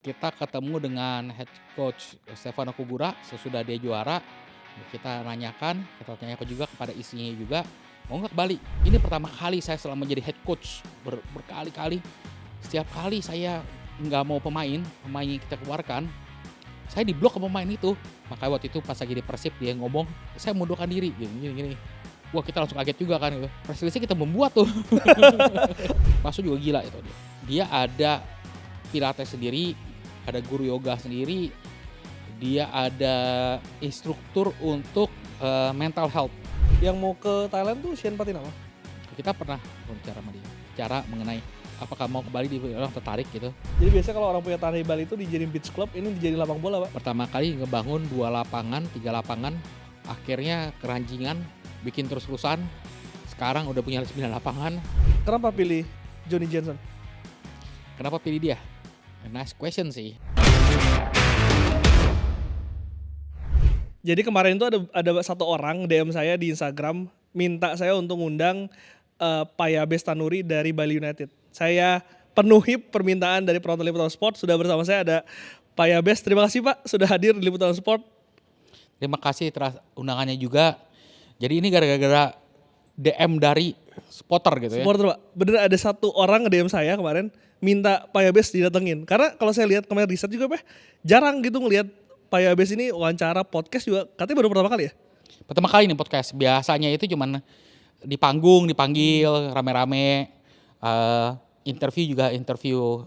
Kita ketemu dengan head coach Stefano Kubura sesudah dia juara. Kita nanyakan, kita tanyakan juga kepada istrinya juga, mau nggak ke Bali? Ini pertama kali saya selama menjadi head coach berkali-kali. Setiap kali saya nggak mau pemain yang kita keluarkan, saya diblok sama pemain itu. Makanya waktu itu pas lagi di Persib dia ngomong, saya mundurkan diri, gini. Wah kita langsung kaget juga kan, press release kita membuat tuh. Masuk juga gila itu dia. Dia ada pilates sendiri, ada guru yoga sendiri, dia ada instruktur untuk mental health. Yang mau ke Thailand tuh Shane Patinama? Kita pernah berbicara sama dia, bicara mengenai apakah mau ke Bali, dia orang tertarik gitu. Jadi biasanya kalau orang punya tanah di Bali itu dijadiin beach club, ini dijadiin lapang bola, Pak? Pertama kali ngebangun 2 lapangan, 3 lapangan, akhirnya keranjingan, bikin terus-terusan, sekarang udah punya 9 lapangan. Kenapa pilih Johnny Jensen? Kenapa pilih dia? Nice question sih. Jadi kemarin itu ada satu orang DM saya di Instagram minta saya untuk ngundang Pak Yabes Tanuri dari Bali United. Saya penuhi permintaan dari penonton Liputan Sport. Sudah bersama saya ada Pak Yabes. Terima kasih Pak sudah hadir di Liputan Sport. Terima kasih atas undangannya juga. Jadi ini gara-gara DM dari supporter gitu ya. Supporter Pak, bener ada satu orang nge-DM saya kemarin minta Pak Yabes didatengin. Karena kalau saya lihat kemarin riset juga Pak, jarang gitu ngelihat Pak Yabes ini wawancara podcast juga, katanya baru pertama kali ya? Pertama kali nih podcast. Biasanya itu cuman di panggung, dipanggil rame-rame, interview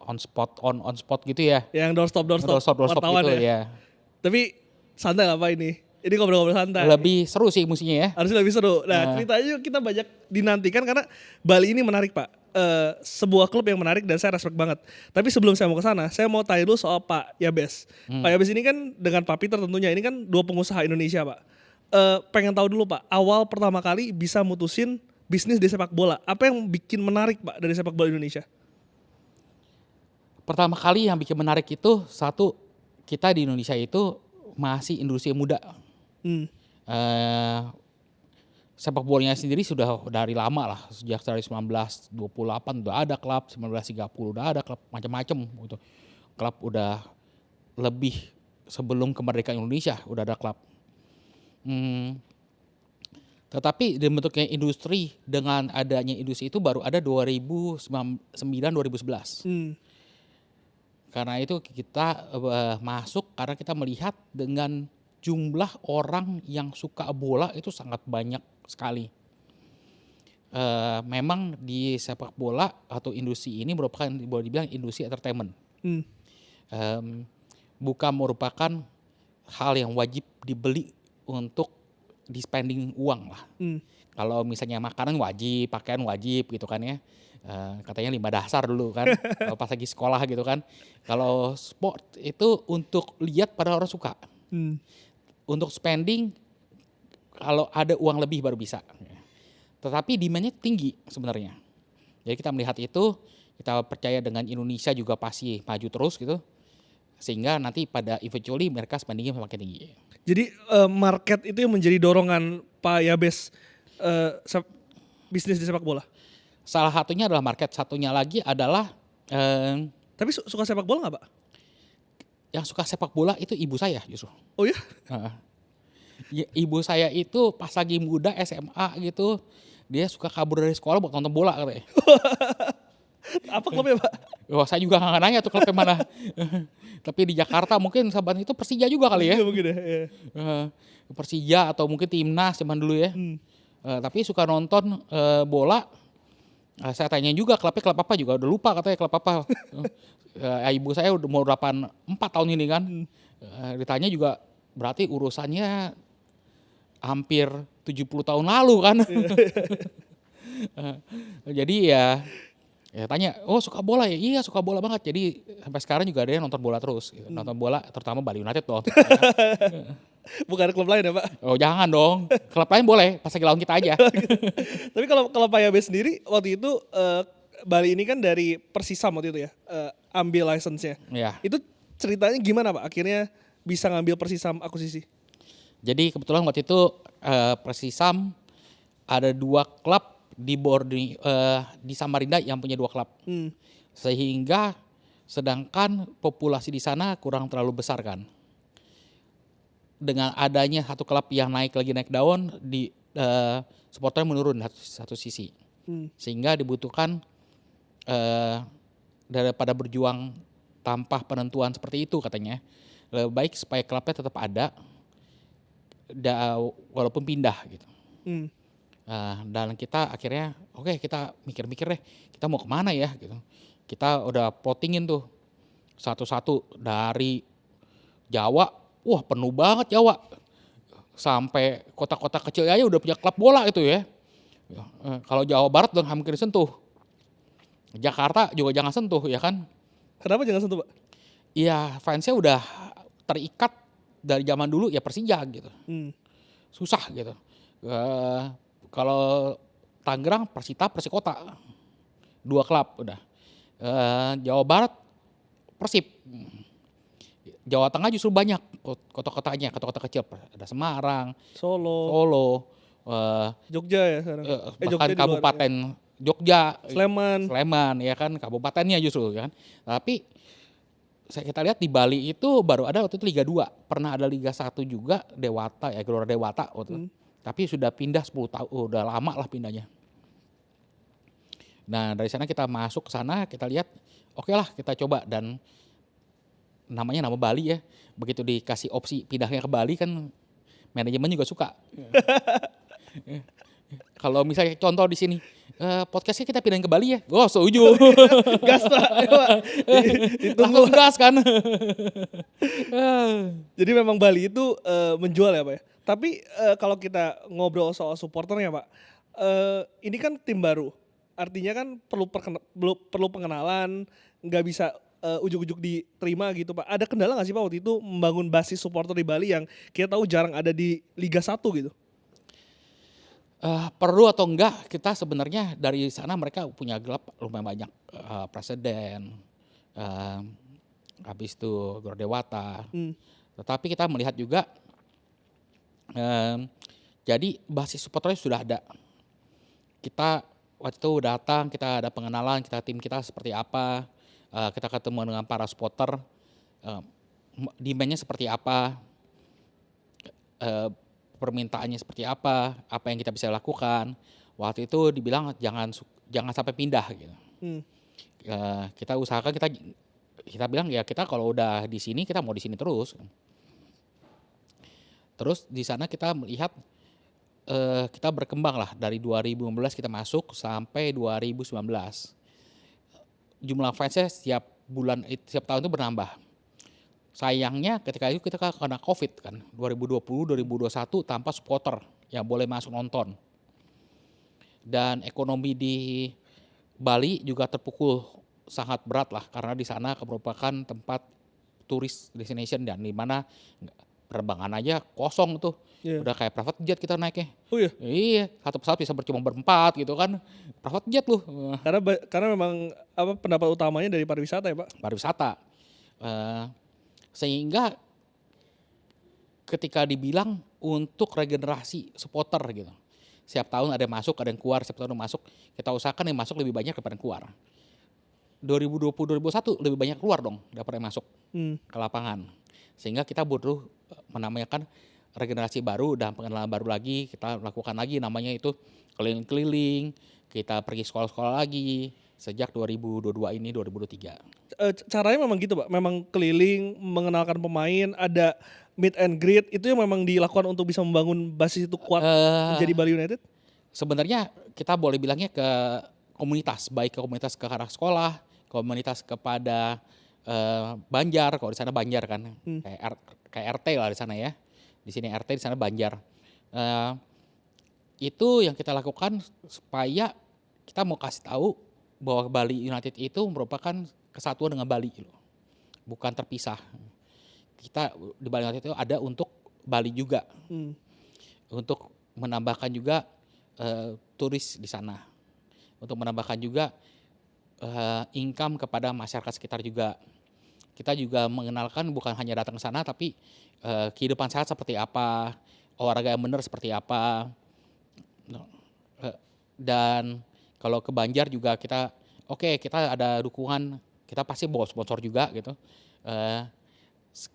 on spot gitu ya. Yang doorstop Doorstop wartawan gitu ya. ya. Tapi santai lah Pak ini. Ini ngobrol-ngobrol santai. Lebih seru sih musinya ya. Harusnya lebih seru. Nah ceritanya kita banyak dinantikan karena Bali ini menarik Pak. Sebuah klub yang menarik dan saya respect banget. Tapi sebelum saya mau ke sana, saya mau tanya dulu soal Pak Yabes. Pak Yabes ini kan dengan Pak Peter tentunya, ini kan dua pengusaha Indonesia Pak. Pengen tahu dulu Pak, awal pertama kali bisa mutusin bisnis di sepak bola. Apa yang bikin menarik Pak dari sepak bola Indonesia? Pertama kali yang bikin menarik itu, satu, kita di Indonesia itu masih industri muda. Sepak bolanya sendiri sudah dari lama lah, sejak dari 1928 udah ada klub, 1930 udah ada klub macam-macam gitu. Klub udah lebih sebelum kemerdekaan Indonesia udah ada klub. Tetapi bentuknya industri, dengan adanya industri itu baru ada 2009-2011. Karena itu kita masuk karena kita melihat dengan jumlah orang yang suka bola itu sangat banyak sekali. Memang di sepak bola atau industri ini merupakan boleh dibilang industri entertainment. Bukan merupakan hal yang wajib dibeli untuk di spending uang lah. Kalau misalnya makanan wajib, pakaian wajib gitu kan ya. Katanya 5 dasar dulu kan, kalau pas lagi sekolah gitu kan. Kalau sport itu untuk lihat pada orang suka. Untuk spending kalau ada uang lebih baru bisa. Tetapi demand-nya tinggi sebenarnya. Jadi kita melihat itu, kita percaya dengan Indonesia juga pasti maju terus gitu. Sehingga nanti pada eventually mereka spendingnya semakin tinggi. Jadi market itu yang menjadi dorongan Pak Yabes bisnis di sepak bola? Salah satunya adalah market, satunya lagi adalah Tapi suka sepak bola nggak Pak? yang suka sepak bola itu ibu saya justru. Oh ya? Ibu saya itu pas lagi muda SMA gitu, dia suka kabur dari sekolah buat nonton bola katanya. Apa klubnya Pak? Wah saya juga nggak nanya tuh klubnya mana. Tapi di Jakarta mungkin sahabat itu Persija juga kali ya. Iya mungkin ya. Persija atau mungkin Timnas zaman dulu ya. Tapi suka nonton bola. Saya tanya juga klub apa juga udah lupa katanya klub apa. Ibu saya udah mau 84 tahun ini kan. Ditanya juga berarti urusannya hampir 70 tahun lalu kan. Jadi ya tanya, oh suka bola ya? Iya suka bola banget. Jadi sampai sekarang juga ada yang nonton bola terus. Nonton bola terutama Bali United loh. Bukan klub lain ya Pak? Oh jangan dong, klub lain boleh, pas lagi lawan kita aja. Tapi kalau Pak Yabes sendiri waktu itu Bali ini kan dari Persisam waktu itu ya, ambil license-nya. Ya. Itu ceritanya gimana Pak? Akhirnya bisa ngambil Persisam akuisisi? Jadi kebetulan waktu itu Persisam ada 2 klub di Samarinda yang punya 2 klub. Sehingga Sedangkan populasi di sana kurang terlalu besar kan. Dengan adanya satu klub yang lagi naik daun, supporternya menurun satu sisi. Sehingga dibutuhkan daripada berjuang tanpa penentuan seperti itu katanya, lebih baik supaya klubnya tetap ada, walaupun pindah gitu. Dan kita akhirnya oke, kita mikir-mikir deh, kita mau kemana ya gitu. Kita udah plottingin tuh satu-satu dari Jawa, wah penuh banget Jawa, sampai kota-kota kecil aja udah punya klub bola itu ya. Kalau Jawa Barat udah hampir sentuh, Jakarta juga jangan sentuh ya kan. Kenapa jangan sentuh, Pak? Iya, fansnya udah terikat dari zaman dulu ya Persija gitu. Susah gitu. Kalau Tangerang Persita, Persikota, 2 klub udah. Jawa Barat Persib. Jawa Tengah justru banyak kota-kotanya, kota-kota kecil. Ada Semarang, Solo, Jogja ya sekarang. bahkan Jogja di luar, kabupaten Jogja, Sleman ya kan, kabupatennya justru ya kan. Tapi kita lihat di Bali itu baru ada waktu itu Liga 2, pernah ada Liga 1 juga, Dewata ya, Gelora Dewata waktu itu. Tapi sudah pindah 10 tahun, udah lama lah pindahnya. Nah dari sana kita masuk ke sana, kita lihat oke lah kita coba, dan namanya nama Bali ya, begitu dikasih opsi pindahnya ke Bali kan manajemen juga suka. Kalau misalnya contoh di sini, podcastnya kita pindahin ke Bali ya, oh setuju. Gas Pak. Langsung gas kan. Jadi memang Bali itu menjual ya Pak ya. Tapi kalau kita ngobrol soal supporternya Pak, ini kan tim baru. Artinya kan perlu pengenalan, nggak bisa ujuk-ujuk diterima gitu Pak. Ada kendala nggak sih Pak waktu itu membangun basis supporter di Bali yang kita tahu jarang ada di Liga 1 gitu? Perlu atau enggak, kita sebenarnya dari sana mereka punya klub lumayan banyak, Presiden, habis itu Gelora Dewata. Tetapi kita melihat juga, jadi basis supporternya sudah ada. Kita waktu itu datang, kita ada pengenalan, tim kita seperti apa, kita ketemu dengan para supporter, demand-nya seperti apa, permintaannya seperti apa yang kita bisa lakukan. Waktu itu dibilang jangan sampai pindah gitu. Kita usahakan, kita bilang ya kita kalau udah di sini kita mau di sini terus. Terus di sana kita melihat kita berkembang lah, dari 2015 kita masuk sampai 2019. Jumlah fansnya setiap tahun itu bertambah. Sayangnya ketika itu kita kena COVID kan, 2020, 2021 tanpa supporter yang boleh masuk nonton. Dan ekonomi di Bali juga terpukul sangat berat lah, karena di sana merupakan tempat turis destination, dan di mana penerbangan aja kosong tuh. Udah kayak private jet kita naiknya. Oh iya? Iya, satu pesawat bisa cuma berempat gitu kan. Private jet loh. Karena memang pendapat utamanya dari pariwisata ya Pak? Pariwisata. Sehingga ketika dibilang untuk regenerasi supporter gitu, setiap tahun ada yang masuk, ada yang keluar, setiap tahun masuk, kita usahakan yang masuk lebih banyak daripada yang keluar. 2020-2021 lebih banyak keluar dong daripada yang masuk ke lapangan. Sehingga kita butuh menamakan regenerasi baru dan pengenalan baru lagi. Kita lakukan lagi namanya itu keliling-keliling, kita pergi sekolah-sekolah lagi sejak 2022 ini 2023. Caranya memang gitu Pak, memang keliling, mengenalkan pemain, ada meet and greet, itu yang memang dilakukan untuk bisa membangun basis itu kuat menjadi Bali United? Sebenarnya kita boleh bilangnya ke komunitas, baik ke komunitas ke arah sekolah, komunitas kepada Banjar, kalau di sana Banjar kan, kayak RT lah di sana ya, di sini RT, di sana Banjar. Itu yang kita lakukan supaya kita mau kasih tahu bahwa Bali United itu merupakan kesatuan dengan Bali loh, bukan terpisah. Kita di Bali United itu ada untuk Bali juga, untuk menambahkan juga turis di sana, untuk menambahkan juga income kepada masyarakat sekitar juga. Kita juga mengenalkan bukan hanya datang ke sana, tapi kehidupan sehat seperti apa, olahraga yang benar seperti apa. Dan kalau ke Banjar juga kita ada dukungan, kita pasti bawa sponsor juga gitu. Eh,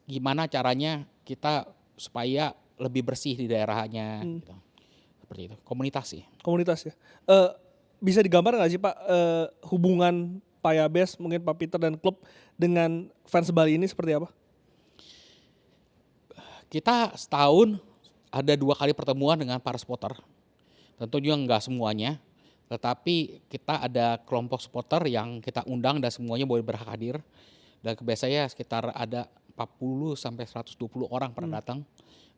Gimana caranya kita supaya lebih bersih di daerahnya gitu. Seperti itu, komunitas sih. Komunitas ya. Bisa digambar nggak sih Pak hubungan Pak Yabes, mungkin Pak Peter dan klub dengan fans Bali ini seperti apa? Kita setahun ada 2 kali pertemuan dengan para supporter. Tentunya nggak semuanya, tetapi kita ada kelompok supporter yang kita undang dan semuanya boleh berhak hadir. Dan biasanya sekitar ada 40 sampai 120 orang pernah datang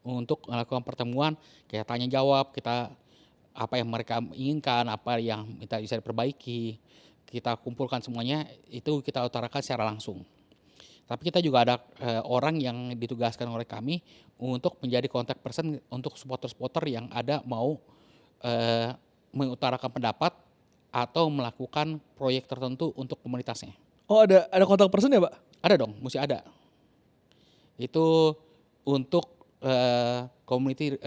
untuk melakukan pertemuan, kayak tanya jawab, kita apa yang mereka inginkan, apa yang kita bisa diperbaiki, kita kumpulkan semuanya, itu kita utarakan secara langsung. Tapi kita juga ada orang yang ditugaskan oleh kami untuk menjadi contact person untuk supporter-supporter yang ada mau mengutarakan pendapat atau melakukan proyek tertentu untuk komunitasnya. Oh ada kontak person ya Pak? Ada dong, mesti ada. Itu untuk community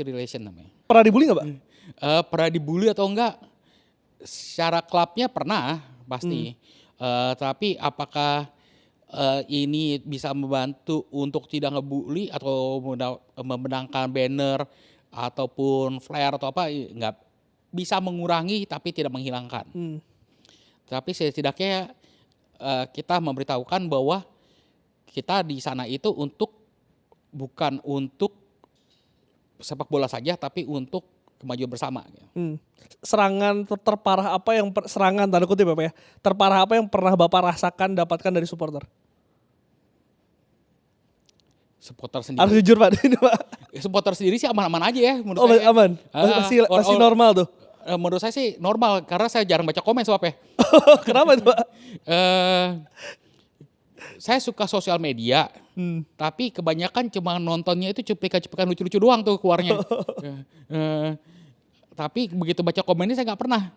relation namanya. Pernah dibully nggak Pak? Pernah dibully atau enggak? Secara klubnya pernah pasti. Tapi apakah ini bisa membantu untuk tidak ngebully atau memenangkan banner ataupun flare atau apa, nggak bisa mengurangi tapi tidak menghilangkan. Tapi setidaknya kita memberitahukan bahwa kita di sana itu bukan untuk sepak bola saja, tapi untuk kemajuan bersama. Serangan terparah apa yang serangan tanda kutip ya Pak ya? Terparah apa yang pernah Bapak rasakan dapatkan dari supporter? Supporter sendiri. Harus jujur Pak ini Pak. Supporter sendiri sih aman-aman aja ya menurut Oh saya. aman, masih normal tuh. Menurut saya sih normal karena saya jarang baca komen sebabnya. Kenapa itu Pak? Saya suka sosial media, tapi kebanyakan cuma nontonnya itu cuplikan-cuplikan lucu-lucu doang tuh keluarnya. Tapi begitu baca komennya saya nggak pernah.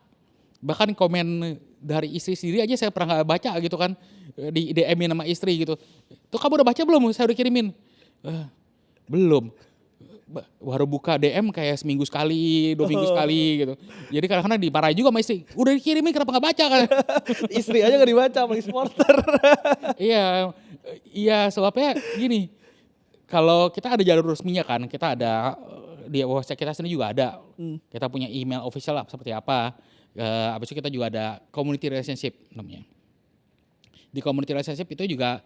Bahkan komen dari istri sendiri aja saya pernah nggak baca gitu kan, di DM-in sama istri gitu. Tuh kamu udah baca belum? Saya udah kirimin. Belum. Baru buka DM kayak seminggu sekali, 2 minggu sekali gitu. Jadi kadang-kadang dimarahin juga sama istri. Udah dikirimin kenapa nggak baca kan? Istri aja nggak dibaca apalagi supporter. Iya sebabnya gini. Kalau kita ada jalur resminya kan, kita ada di website kita sendiri juga ada. Kita punya email official lah seperti apa. Habis itu kita juga ada community relationship namanya. Di community relationship itu juga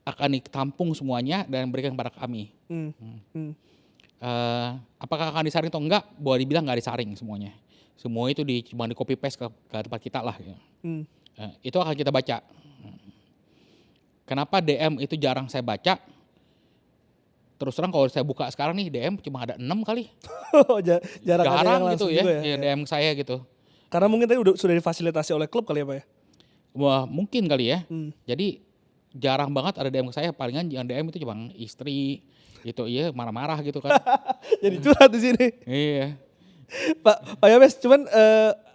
akan ditampung semuanya dan diberikan kepada kami. Apakah akan disaring atau enggak? Boleh dibilang nggak disaring semuanya. Semua itu cuma di copy paste ke tempat kita lah. Gitu. Itu akan kita baca. Kenapa DM itu jarang saya baca? Terus terang kalau saya buka sekarang nih DM cuma ada 6 kali. Jarang ada yang gitu juga ya DM saya gitu. Karena mungkin tadi sudah difasilitasi oleh klub kali ya Pak ya? Wah mungkin kali ya. Jadi jarang banget ada DM ke saya. Palingan yang DM itu cuma istri gitu, iya marah-marah gitu kan. Jadi curhat di sini. Iya. Pak Yabes, cuman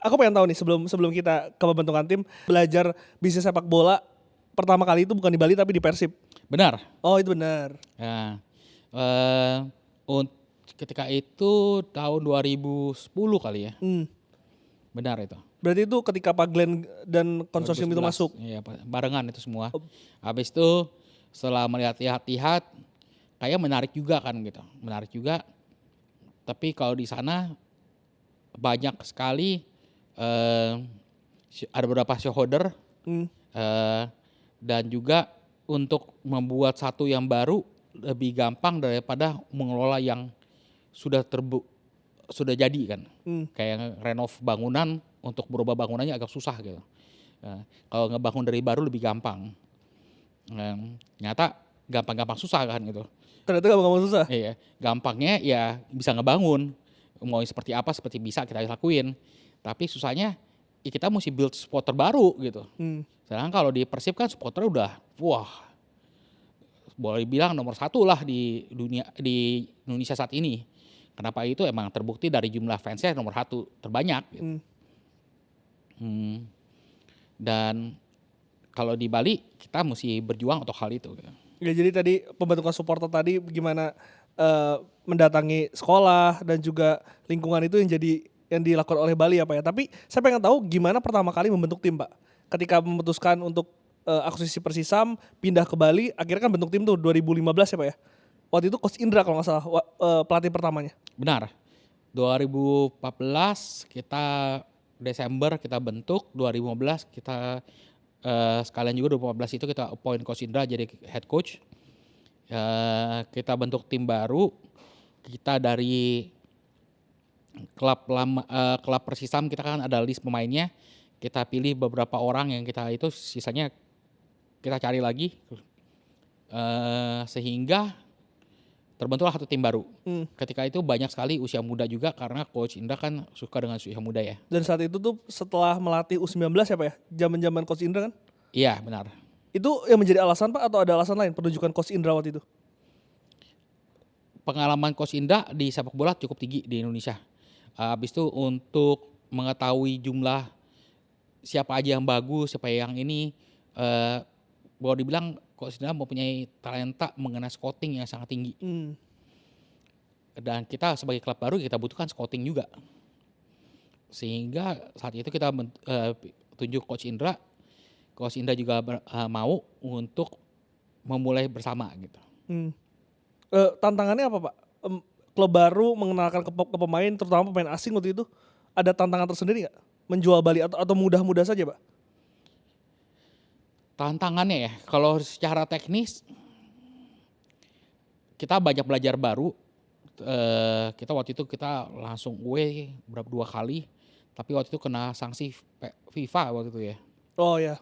aku pengen tahu nih sebelum kita ke pembentukan tim, belajar bisnis sepak bola pertama kali itu bukan di Bali tapi di Persib. Benar. Oh itu benar. Ya. Ketika itu tahun 2010 kali ya. Benar itu. Berarti itu ketika Pak Glenn dan konsorsium itu 2011. masuk? Iya, barengan itu semua. Habis itu setelah melihat-lihat kayak menarik juga kan gitu. Menarik juga. Tapi kalau di sana banyak sekali ada beberapa shareholder dan juga untuk membuat satu yang baru lebih gampang daripada mengelola yang sudah jadi kan. Kayak renov bangunan untuk berubah bangunannya agak susah gitu. Kalau ngebangun dari baru lebih gampang. Ternyata gampang-gampang susah kan gitu. Ternyata gampang susah? Iya, gampangnya ya bisa ngebangun. Mau seperti apa seperti bisa kita lakuin. Tapi susahnya ya kita mesti build supporter baru gitu. Sedangkan kalau di Persib kan supporter udah wah boleh bilang nomor 1 lah di Indonesia saat ini. Kenapa itu emang terbukti dari jumlah fansnya nomor 1 terbanyak. Gitu. Dan kalau di Bali kita mesti berjuang untuk hal itu. Gitu. Ya, jadi tadi pembentukan supporter tadi gimana mendatangi sekolah dan juga lingkungan itu yang dilakukan oleh Bali ya Pak ya. Tapi saya pengen tahu gimana pertama kali membentuk tim Pak. ketika memutuskan untuk akuisisi Persisam, pindah ke Bali, akhirnya kan bentuk tim tuh 2015 ya Pak ya. Waktu itu Coach Indra kalau nggak salah pelatih pertamanya. Benar. 2014 kita Desember kita bentuk, 2015 kita sekalian juga 2014 itu kita appoint Coach Indra jadi head coach. Kita bentuk tim baru. Kita dari klub Persisam kita kan ada list pemainnya. Kita pilih beberapa orang yang kita itu sisanya kita cari lagi sehingga terbentuklah satu tim baru. Ketika itu banyak sekali usia muda juga karena Coach Indra kan suka dengan usia muda ya. Dan saat itu tuh setelah melatih U19 ya Pak ya, zaman-zaman Coach Indra kan? Iya benar. Itu yang menjadi alasan Pak atau ada alasan lain penunjukan Coach Indra waktu itu? Pengalaman Coach Indra di sepak bola cukup tinggi di Indonesia. Habis itu untuk mengetahui jumlah siapa aja yang bagus, siapa yang ini, boleh dibilang Coach Indra mempunyai talenta mengenai scouting yang sangat tinggi. Dan kita sebagai klub baru kita butuhkan scouting juga. Sehingga saat itu kita tunjuk Coach Indra. Coach Indra juga mau untuk memulai bersama gitu. Tantangannya apa Pak? Klub baru mengenalkan ke pemain, terutama pemain asing waktu itu, ada tantangan tersendiri nggak? Menjual Bali atau mudah-mudah saja Pak? Tantangannya ya, kalau secara teknis kita banyak belajar baru. Kita waktu itu kita langsung away berapa 2 kali, tapi waktu itu kena sanksi FIFA waktu itu ya. Oh ya,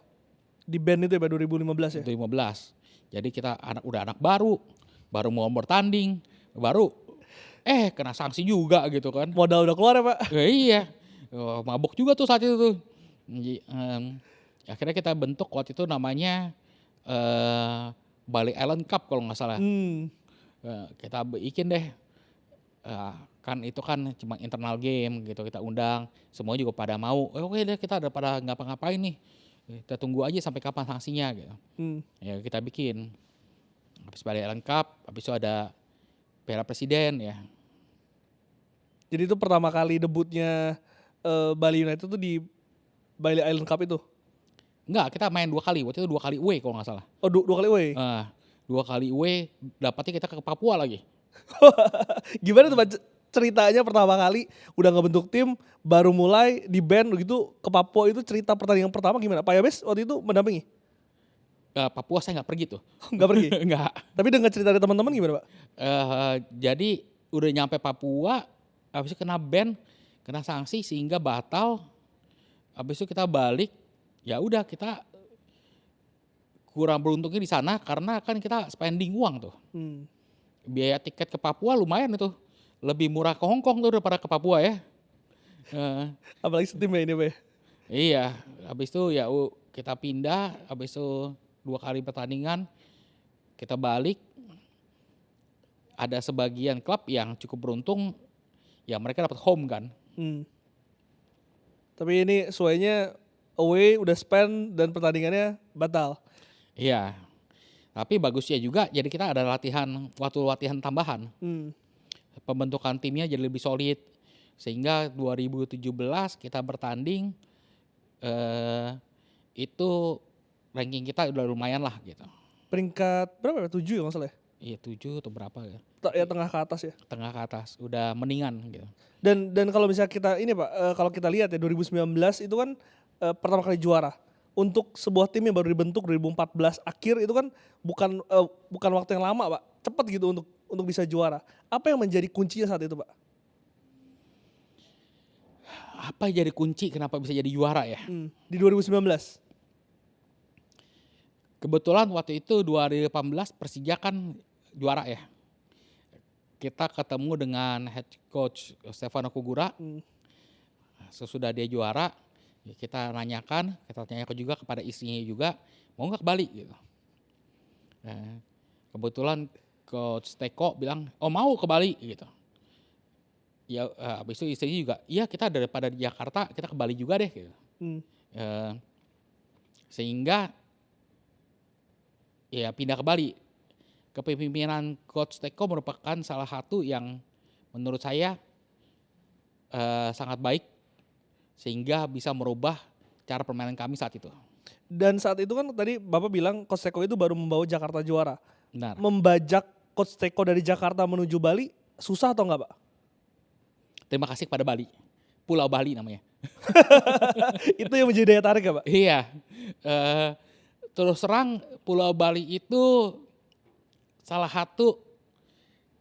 di ban itu ya Pak 2015 ya? 2015. Jadi kita udah anak baru mau bertanding, baru kena sanksi juga gitu kan. Modal udah keluar ya Pak? Iya, mabuk juga tuh saat itu tuh. Akhirnya kita bentuk waktu itu namanya Bali Island Cup kalau nggak salah. Kita bikin deh, kan itu kan cuma internal game gitu, kita undang, semua juga pada mau. Oke deh kita ada pada ngapa-ngapain nih, kita tunggu aja sampai kapan sanksinya gitu. Ya kita bikin. Habis Bali Island Cup, habis itu ada Piala Presiden ya. Jadi itu pertama kali debutnya Bali United tuh di Bali Island Cup itu? Enggak, kita main 2 kali. Waktu itu 2 kali away kalau nggak salah. Oh 2 kali away? 2 kali away, dapatnya kita ke Papua lagi. Gimana tuh Pak ceritanya pertama kali udah ngebentuk tim, baru mulai di band gitu ke Papua, itu cerita pertandingan pertama gimana? Pak Yabes waktu itu mendampingi? Papua saya nggak pergi tuh. Nggak pergi? Nggak. Tapi dengar cerita dari teman-teman gimana Pak? Jadi udah nyampe Papua, habis itu kena ban, kena sanksi sehingga batal. Habis itu kita balik, ya udah kita kurang beruntungnya di sana karena kan kita spending uang tuh. Biaya tiket ke Papua lumayan itu, lebih murah ke Hong Kong tuh daripada ke Papua ya. Apalagi setim ya ini Pak? Iya, habis itu ya kita pindah, habis itu 2 kali pertandingan, kita balik. Ada sebagian klub yang cukup beruntung, ya mereka dapat home kan. Tapi ini sesuainya away udah spend dan pertandingannya batal. Iya, tapi bagusnya juga jadi kita ada waktu latihan tambahan. Pembentukan timnya jadi lebih solid. Sehingga 2017 kita bertanding, itu ranking kita udah lumayan lah gitu. Peringkat berapa ya? 7 ya nggak salah ya? Iya 7 atau berapa ya. Ya tengah ke atas ya? Tengah ke atas, udah mendingan gitu. Dan kalau misalnya kita ini Pak, kalau kita lihat ya 2019 itu kan pertama kali juara. Untuk sebuah tim yang baru dibentuk 2014 akhir itu kan bukan waktu yang lama Pak, cepat gitu untuk bisa juara. Apa yang menjadi kuncinya saat itu Pak? Apa jadi kunci kenapa bisa jadi juara ya? Di 2019? Kebetulan waktu itu 2018 Persija kan juara ya. Kita ketemu dengan head coach Stefano Kugura. Sesudah dia juara, kita nanyakan juga kepada istrinya juga, mau nggak ke Bali gitu. Kebetulan coach Teko bilang, oh mau ke Bali gitu. Ya habis itu istrinya juga, iya kita daripada di Jakarta kita ke Bali juga deh gitu. Sehingga ya pindah ke Bali. Kepemimpinan coach Teko merupakan salah satu yang menurut saya sangat baik sehingga bisa merubah cara permainan kami saat itu. Dan saat itu kan tadi Bapak bilang Coach Teko itu baru membawa Jakarta juara. Benar. Membajak Coach Teko dari Jakarta menuju Bali susah atau enggak, Pak? Terima kasih kepada Bali. Pulau Bali namanya. Itu yang menjadi daya tarik ya, Pak? Iya. Eh, terus terang Pulau Bali itu salah satu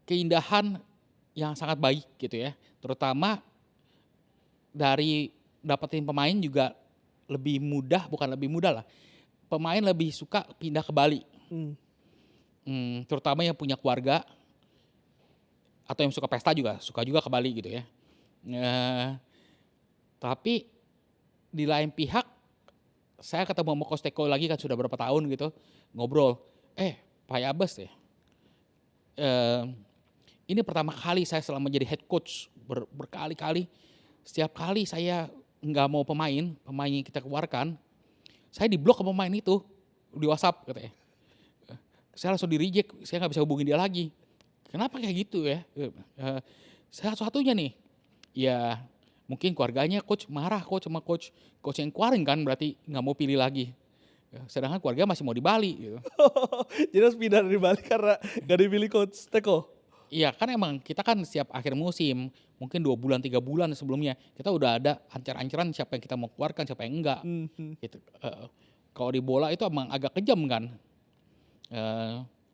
keindahan yang sangat baik gitu ya. Terutama dari dapetin pemain juga lebih mudah, bukan lebih mudah lah. Pemain lebih suka pindah ke Bali. Terutama yang punya keluarga atau yang suka pesta juga, suka juga ke Bali gitu ya. Tapi di lain pihak saya ketemu sama Coach Teko lagi kan sudah berapa tahun gitu, ngobrol. Pak Yabes ya, ini pertama kali saya selama jadi head coach berkali-kali, setiap kali saya nggak mau pemain yang kita keluarkan, saya diblok ke pemain itu di WhatsApp katanya. Saya langsung di reject, saya nggak bisa hubungin dia lagi. Kenapa kayak gitu ya? Satu-satunya nih, ya mungkin keluarganya coach marah sama coach yang keluarin kan, berarti nggak mau pilih lagi. Sedangkan keluarga masih mau di Bali gitu. Jadi harus pindah dari Bali karena gak dipilih Coach Teko? Iya kan emang kita kan setiap akhir musim, mungkin 2 bulan 3 bulan sebelumnya, kita udah ada ancar-ancaran siapa yang kita mau keluarkan, siapa yang enggak. Gitu. Kalau di bola itu emang agak kejam kan.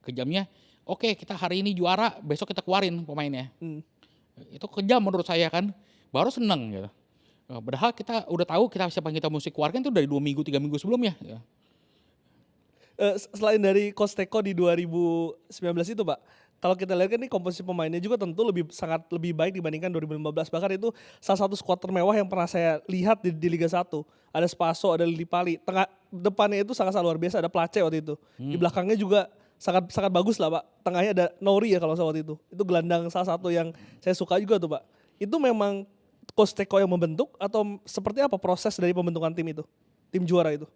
Kejamnya, oke kita hari ini juara, besok kita keluarin pemainnya. Itu kejam menurut saya kan, baru seneng gitu. Padahal kita udah tahu siapa yang kita mesti keluarkan itu dari 2 minggu 3 minggu sebelumnya. Ya. Selain dari Coach Teko di 2019 itu, Pak, kalau kita lihat kan ini komposisi pemainnya juga tentu sangat lebih baik dibandingkan 2015. Bahkan itu salah satu skuad termewah yang pernah saya lihat di Liga 1. Ada Spaso, ada Lili Pali. Depannya itu sangat luar biasa, ada Place waktu itu. Di belakangnya juga sangat bagus lah, Pak. Tengahnya ada Nori ya kalau waktu itu. Itu gelandang salah satu yang saya suka juga tuh, Pak. Itu memang Coach Teko yang membentuk atau seperti apa proses dari pembentukan tim itu? Tim juara itu?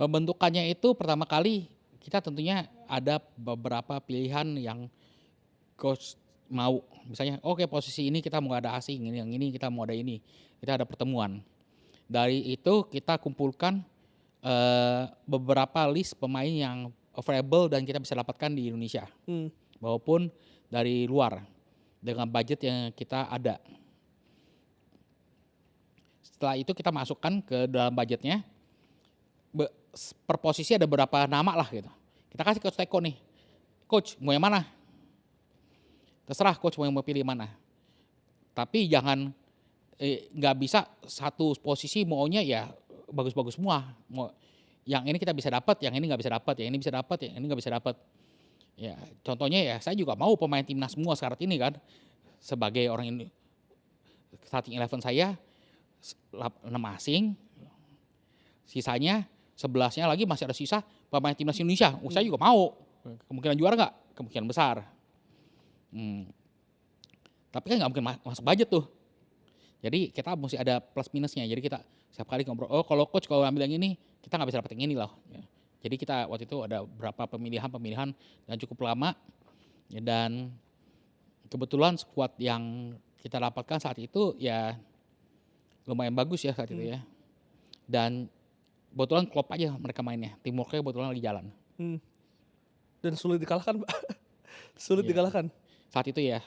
Pembentukannya itu pertama kali kita tentunya ada beberapa pilihan yang coach mau. Misalnya oke posisi ini kita mau ada asing, yang ini kita mau ada ini. Kita ada pertemuan. Dari itu kita kumpulkan beberapa list pemain yang available dan kita bisa dapatkan di Indonesia. Maupun dari luar dengan budget yang kita ada. Setelah itu kita masukkan ke dalam budgetnya. Per posisi ada berapa nama lah gitu. Kita kasih Coach Teko nih. Coach mau yang mana? Terserah coach mau pilih mana. Tapi jangan nggak bisa satu posisi maunya ya bagus-bagus semua. Yang ini kita bisa dapat, yang ini nggak bisa dapat, yang ini bisa dapat, yang ini nggak bisa dapat. Ya contohnya ya saya juga mau pemain timnas semua sekarang ini kan. Sebagai orang ini starting 11 saya 6 asing. Sisanya 11-nya lagi masih ada sisa pemain timnas Indonesia. Saya juga mau. Kemungkinan juara nggak? Kemungkinan besar. Tapi kan nggak mungkin masuk budget tuh. Jadi kita mesti ada plus minusnya. Jadi kita setiap kali ngobrol, kalau coach kalau ambil yang ini, kita nggak bisa dapat yang ini loh. Jadi kita waktu itu ada beberapa pemilihan dan cukup lama. Dan kebetulan skuad yang kita dapatkan saat itu ya lumayan bagus ya saat itu ya. Dan kebetulan klop aja mereka mainnya. Teamworknya kebetulan lagi jalan. Dan sulit dikalahkan, Pak. Sulit dikalahkan. Saat itu ya.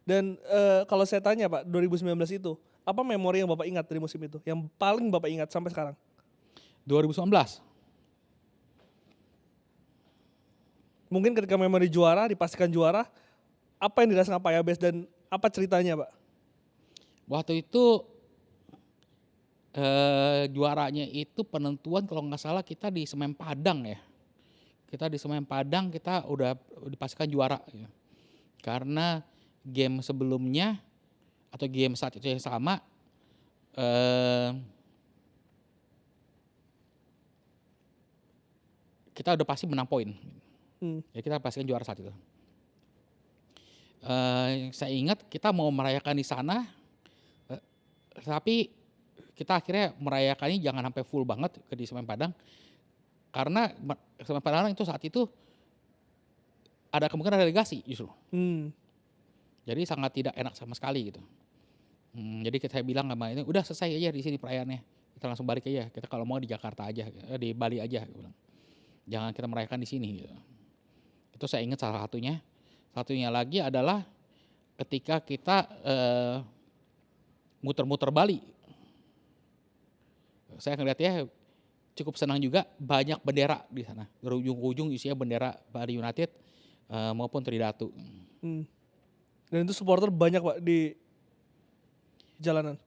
Dan kalau saya tanya Pak, 2019 itu, apa memori yang Bapak ingat dari musim itu? Yang paling Bapak ingat sampai sekarang? 2019. Mungkin ketika memori juara, dipastikan juara, apa yang dirasakan Pak Yabes dan apa ceritanya, Pak? Waktu itu juaranya itu penentuan kalau nggak salah kita di Semen Padang ya. Kita di Semen Padang kita udah dipastikan juara ya. Karena game sebelumnya atau game saat itu yang sama kita udah pasti menang poin. Ya kita pastikan juara saat itu. Saya ingat kita mau merayakan di sana, tapi kita akhirnya merayakannya jangan sampai full banget ke di Semen Padang. Karena Semen Padang itu saat itu ada kemungkinan relegasi justru. Jadi sangat tidak enak sama sekali gitu. Jadi saya bilang sama ini udah selesai aja di sini perayaannya. kita langsung balik aja. Kita kalau mau di Jakarta aja, di Bali aja. Gue bilang. Jangan kita merayakan di sini. Gitu. Itu saya ingat salah satunya. Satunya lagi adalah ketika kita muter-muter Bali. Saya ngeliat ya cukup senang juga, banyak bendera di sana. Dari ujung ke ujung isinya bendera Bali United maupun Tridatu. Dan itu supporter banyak Pak di jalanan.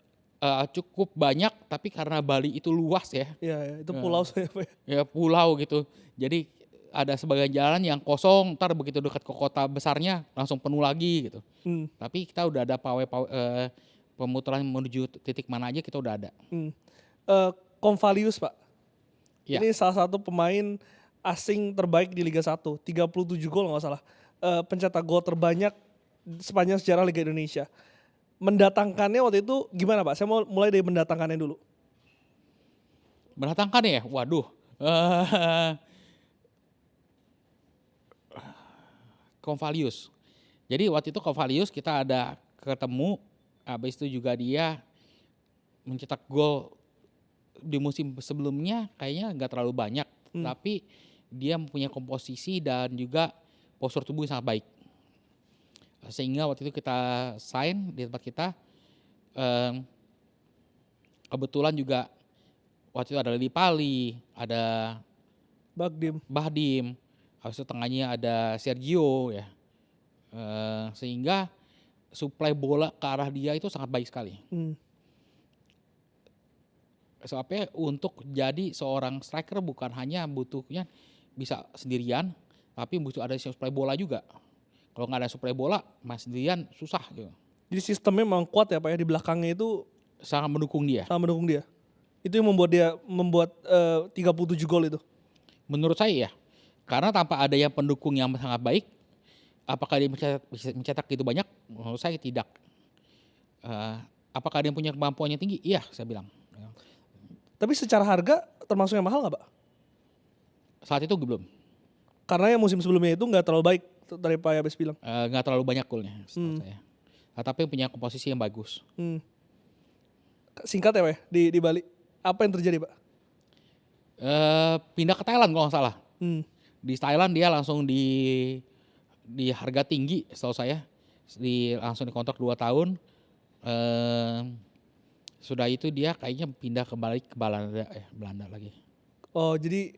Cukup banyak, tapi karena Bali itu luas ya. Iya, itu pulau saya Pak. Ya pulau gitu. Jadi ada sebagian jalan yang kosong, ntar begitu dekat ke kota besarnya langsung penuh lagi gitu. Tapi kita udah ada pemutaran menuju titik mana aja kita udah ada. Konvalius Pak. Ya. Ini salah satu pemain asing terbaik di Liga 1, 37 gol nggak salah. Pencetak gol terbanyak sepanjang sejarah Liga Indonesia. Mendatangkannya waktu itu gimana Pak? Saya mau mulai dari mendatangkannya dulu. Mendatangkan ya? Waduh. Konvalius. Jadi waktu itu Konvalius kita ada ketemu, habis itu juga dia mencetak gol di musim sebelumnya kayaknya nggak terlalu banyak, tapi dia mempunyai komposisi dan juga postur tubuh yang sangat baik. Sehingga waktu itu kita sign di tempat kita. Kebetulan juga waktu itu ada Lili Pali, ada Bahdim, habis itu tengahnya ada Sergio ya. Sehingga suplai bola ke arah dia itu sangat baik sekali. Sebabnya untuk jadi seorang striker bukan hanya butuhnya bisa sendirian, tapi butuh ada suplai bola juga. Kalau nggak ada suplai bola, mas sendirian susah gitu. Jadi sistemnya memang kuat ya Pak ya, di belakangnya itu sangat mendukung dia. Itu yang membuat 37 gol itu. Menurut saya ya, karena tanpa ada yang pendukung yang sangat baik, apakah dia mencetak gitu banyak? Menurut saya tidak. Apakah dia punya kemampuan yang tinggi? Iya, saya bilang. Tapi secara harga termasuk yang mahal nggak Pak? Saat itu belum. Karena yang musim sebelumnya itu nggak terlalu baik dari Pak Yabes bilang. Nggak terlalu banyak golnya, saya. Tapi punya komposisi yang bagus. Singkat ya Pak di Bali. Apa yang terjadi Pak? Pindah ke Thailand kalau nggak salah. Di Thailand dia langsung di harga tinggi setahu saya. Langsung dikontrak 2 tahun. Sudah itu dia kayaknya pindah kembali ke Belanda lagi. Oh jadi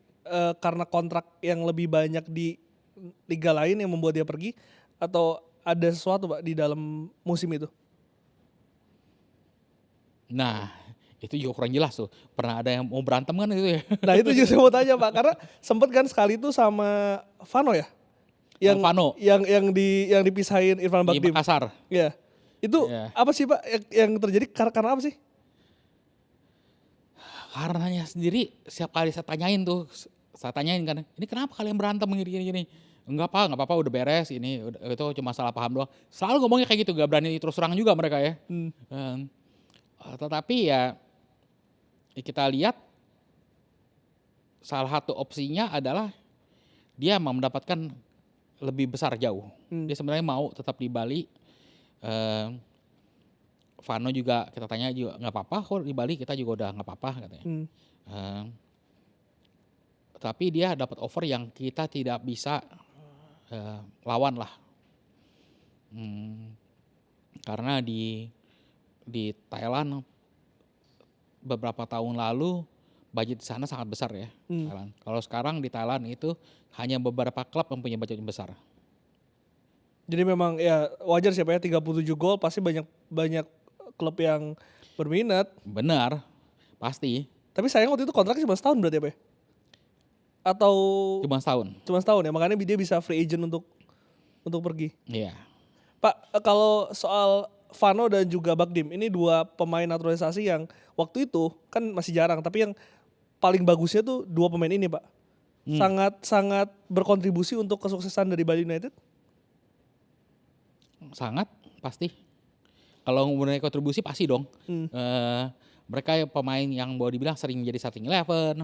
karena kontrak yang lebih banyak di liga lain yang membuat dia pergi, atau ada sesuatu Pak di dalam musim itu? Nah itu juga kurang jelas tuh. Pernah ada yang mau berantem kan itu ya. Nah itu juga saya mau tanya Pak, karena sempet kan sekali itu sama Vano ya, yang dipisahin Irfan Bahdim di Makassar. Ya itu apa sih Pak yang terjadi karena apa sih? Karenanya sendiri setiap kali saya tanyain kan, ini kenapa kalian berantem gini. Enggak apa-apa udah beres, ini itu cuma salah paham doang. Selalu ngomongnya kayak gitu, gak berani terus terang juga mereka ya. Tetapi ya kita lihat salah satu opsinya adalah dia mau mendapatkan lebih besar jauh. Dia sebenarnya mau tetap di Bali. Vano juga kita tanya juga nggak apa-apa kok di Bali, kita juga udah nggak apa-apa katanya. Tapi dia dapat offer yang kita tidak bisa lawan lah. Karena di Thailand beberapa tahun lalu budget di sana sangat besar ya. Thailand. Kalau sekarang di Thailand itu hanya beberapa klub yang punya budget yang besar. Jadi memang ya wajar sih Pak ya, 37 gol pasti banyak klub yang berminat. Benar, pasti. Tapi sayang waktu itu kontraknya cuma setahun berarti ya Pak ya? Atau cuma setahun? Cuma setahun ya, makanya dia bisa free agent untuk pergi. Iya. Pak, kalau soal Vano dan juga Bahdim, ini 2 pemain naturalisasi yang waktu itu kan masih jarang, tapi yang paling bagusnya tuh 2 pemain ini Pak. Sangat berkontribusi untuk kesuksesan dari Bali United. Sangat, pasti. Kalau mengenai kontribusi pasti dong. Mereka pemain yang boleh dibilang sering menjadi starting 11,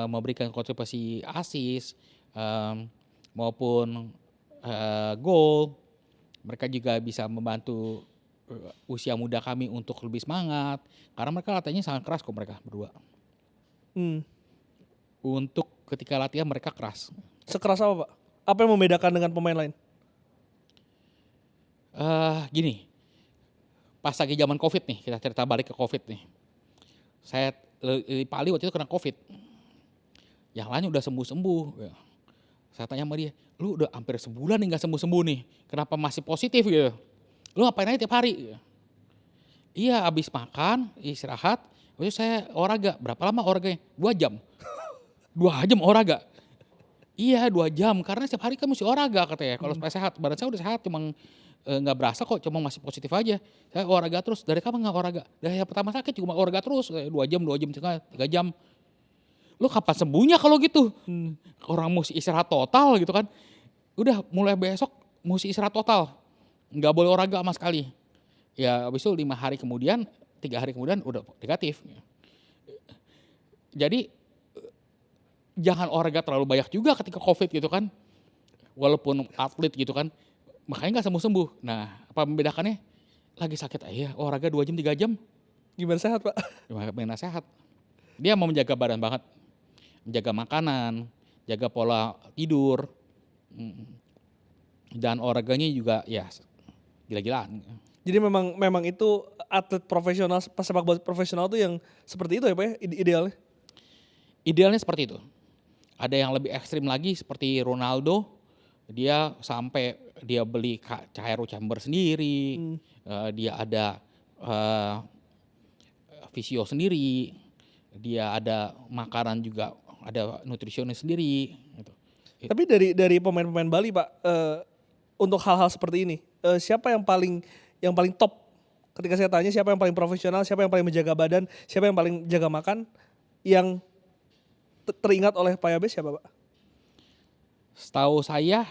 memberikan kontribusi assist maupun gol. Mereka juga bisa membantu usia muda kami untuk lebih semangat. Karena mereka latihannya sangat keras kok mereka berdua. Hmm. Untuk ketika latihan mereka keras. Sekeras apa Pak? Apa yang membedakan dengan pemain lain? Gini, pas lagi zaman COVID nih, kita cerita balik ke COVID nih. Saya Pali waktu itu kena COVID. Yang lain udah sembuh-sembuh. Ya. Saya tanya sama dia, lu udah hampir sebulan nih gak sembuh-sembuh nih. Kenapa masih positif gitu? Lu ngapain aja tiap hari? Iya, abis makan, istirahat. Terus saya olahraga. Berapa lama olahraganya? 2 jam. 2 jam olahraga. Iya 2 jam, karena setiap hari kan mesti olahraga katanya. Kalau supaya sehat, badan saya udah sehat, cuma nggak berasa kok, cuma masih positif aja. Saya olahraga terus. Dari kapan nggak olahraga? Dari yang pertama sakit cuma olahraga terus. 2 jam, 2 jam setengah, 3 jam. Lu kapan sembuhnya kalau gitu? Orang mesti istirahat total gitu kan. Udah mulai besok mesti istirahat total. Nggak boleh olahraga sama sekali. Ya habis itu 5 hari kemudian, 3 hari kemudian udah negatif. Jadi jangan olahraga terlalu banyak juga ketika COVID gitu kan. Walaupun atlet gitu kan. Makanya gak sembuh-sembuh. Nah apa membedakannya? Lagi sakit aja olahraga 2 jam 3 jam. Gimana sehat Pak? Gimana sehat. Dia mau menjaga badan banget. Menjaga makanan. Jaga pola tidur. Dan olahraganya juga ya gila-gilaan. Jadi memang itu atlet profesional, pesepak bola profesional tuh yang seperti itu ya Pak ya idealnya? Idealnya seperti itu. Ada yang lebih ekstrim lagi seperti Ronaldo, dia sampai dia beli cryo chamber sendiri, dia ada fisio sendiri, dia ada makanan juga, ada nutrisionis sendiri. Gitu. Tapi dari pemain-pemain Bali Pak, untuk hal-hal seperti ini, siapa yang paling top? Ketika saya tanya siapa yang paling profesional, siapa yang paling menjaga badan, siapa yang paling jaga makan, yang teringat oleh Pak Yabes siapa Pak? Setahu saya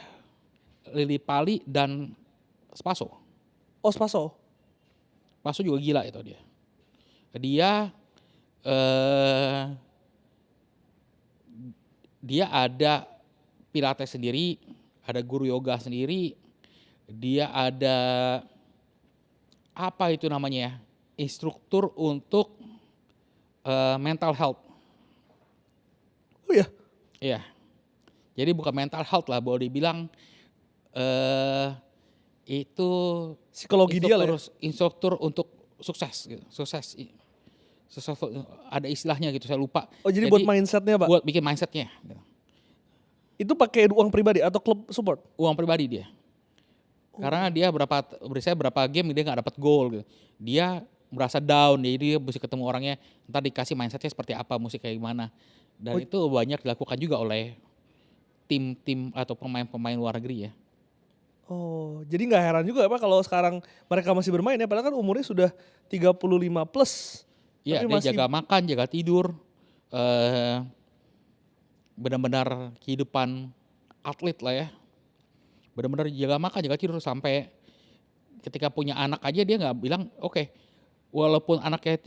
Lili Pali dan Spaso. Oh Spaso. Spaso juga gila itu dia. Dia ada pilates sendiri, ada guru yoga sendiri, dia ada apa itu namanya ya, instruktur untuk mental health. Oh ya? Iya. Jadi bukan mental health lah, boleh dibilang itu Psikologi dia lah ya? Instruktur untuk sukses gitu. Sukses ada istilahnya gitu, saya lupa. Oh jadi buat mindsetnya Pak? Buat bikin mindsetnya. Gitu. Itu pakai uang pribadi atau klub support? Uang pribadi dia. Karena dia berapa game dia nggak dapat gol gitu. Dia merasa down, jadi dia mesti ketemu orangnya, ntar dikasih mindsetnya seperti apa, mesti kayak gimana. Dan itu banyak dilakukan juga oleh tim-tim atau pemain-pemain luar negeri ya. Oh, jadi nggak heran juga Pak kalau sekarang mereka masih bermain ya, padahal kan umurnya sudah 35 plus. Iya, dia masih jaga makan, jaga tidur, benar-benar kehidupan atlet lah ya. Benar-benar jaga makan, jaga tidur, sampai ketika punya anak aja dia nggak bilang, oke, walaupun anaknya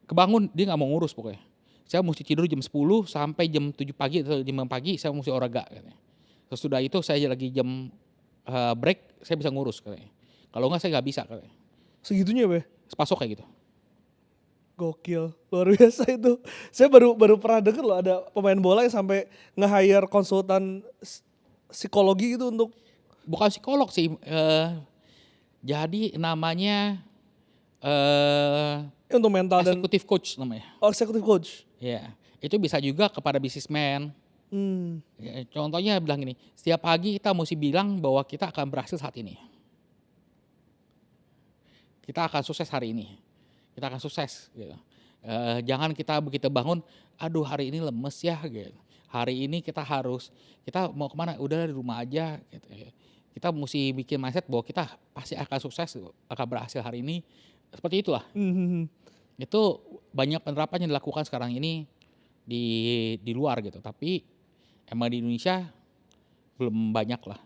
kebangun, dia nggak mau ngurus pokoknya. Saya mesti tidur jam 10 sampai jam 7 pagi atau jam 6 pagi saya mesti olahraga katanya. Sesudah itu saya lagi jam break saya bisa ngurus katanya. Kalau enggak saya nggak bisa katanya. segitunya Pak? Sepasok kayak gitu. Gokil, luar biasa itu. Saya baru pernah denger loh ada pemain bola yang sampai nge-hire konsultan psikologi gitu untuk. Bukan psikolog sih, jadi namanya Untuk mental dan executive coach namanya. executive coach. Ya, itu bisa juga kepada bisnismen. Ya, contohnya bilang gini, setiap pagi kita mesti bilang bahwa kita akan berhasil saat ini. Kita akan sukses hari ini. Kita akan sukses. Gitu. Jangan kita begitu bangun, aduh hari ini lemes ya. Gitu. Hari ini kita mau kemana? Udah di rumah aja. Gitu. Kita mesti bikin mindset bahwa kita pasti akan sukses, akan berhasil hari ini. Seperti itulah. Itu banyak penerapan yang dilakukan sekarang ini di luar gitu. Tapi emang di Indonesia belum banyak lah.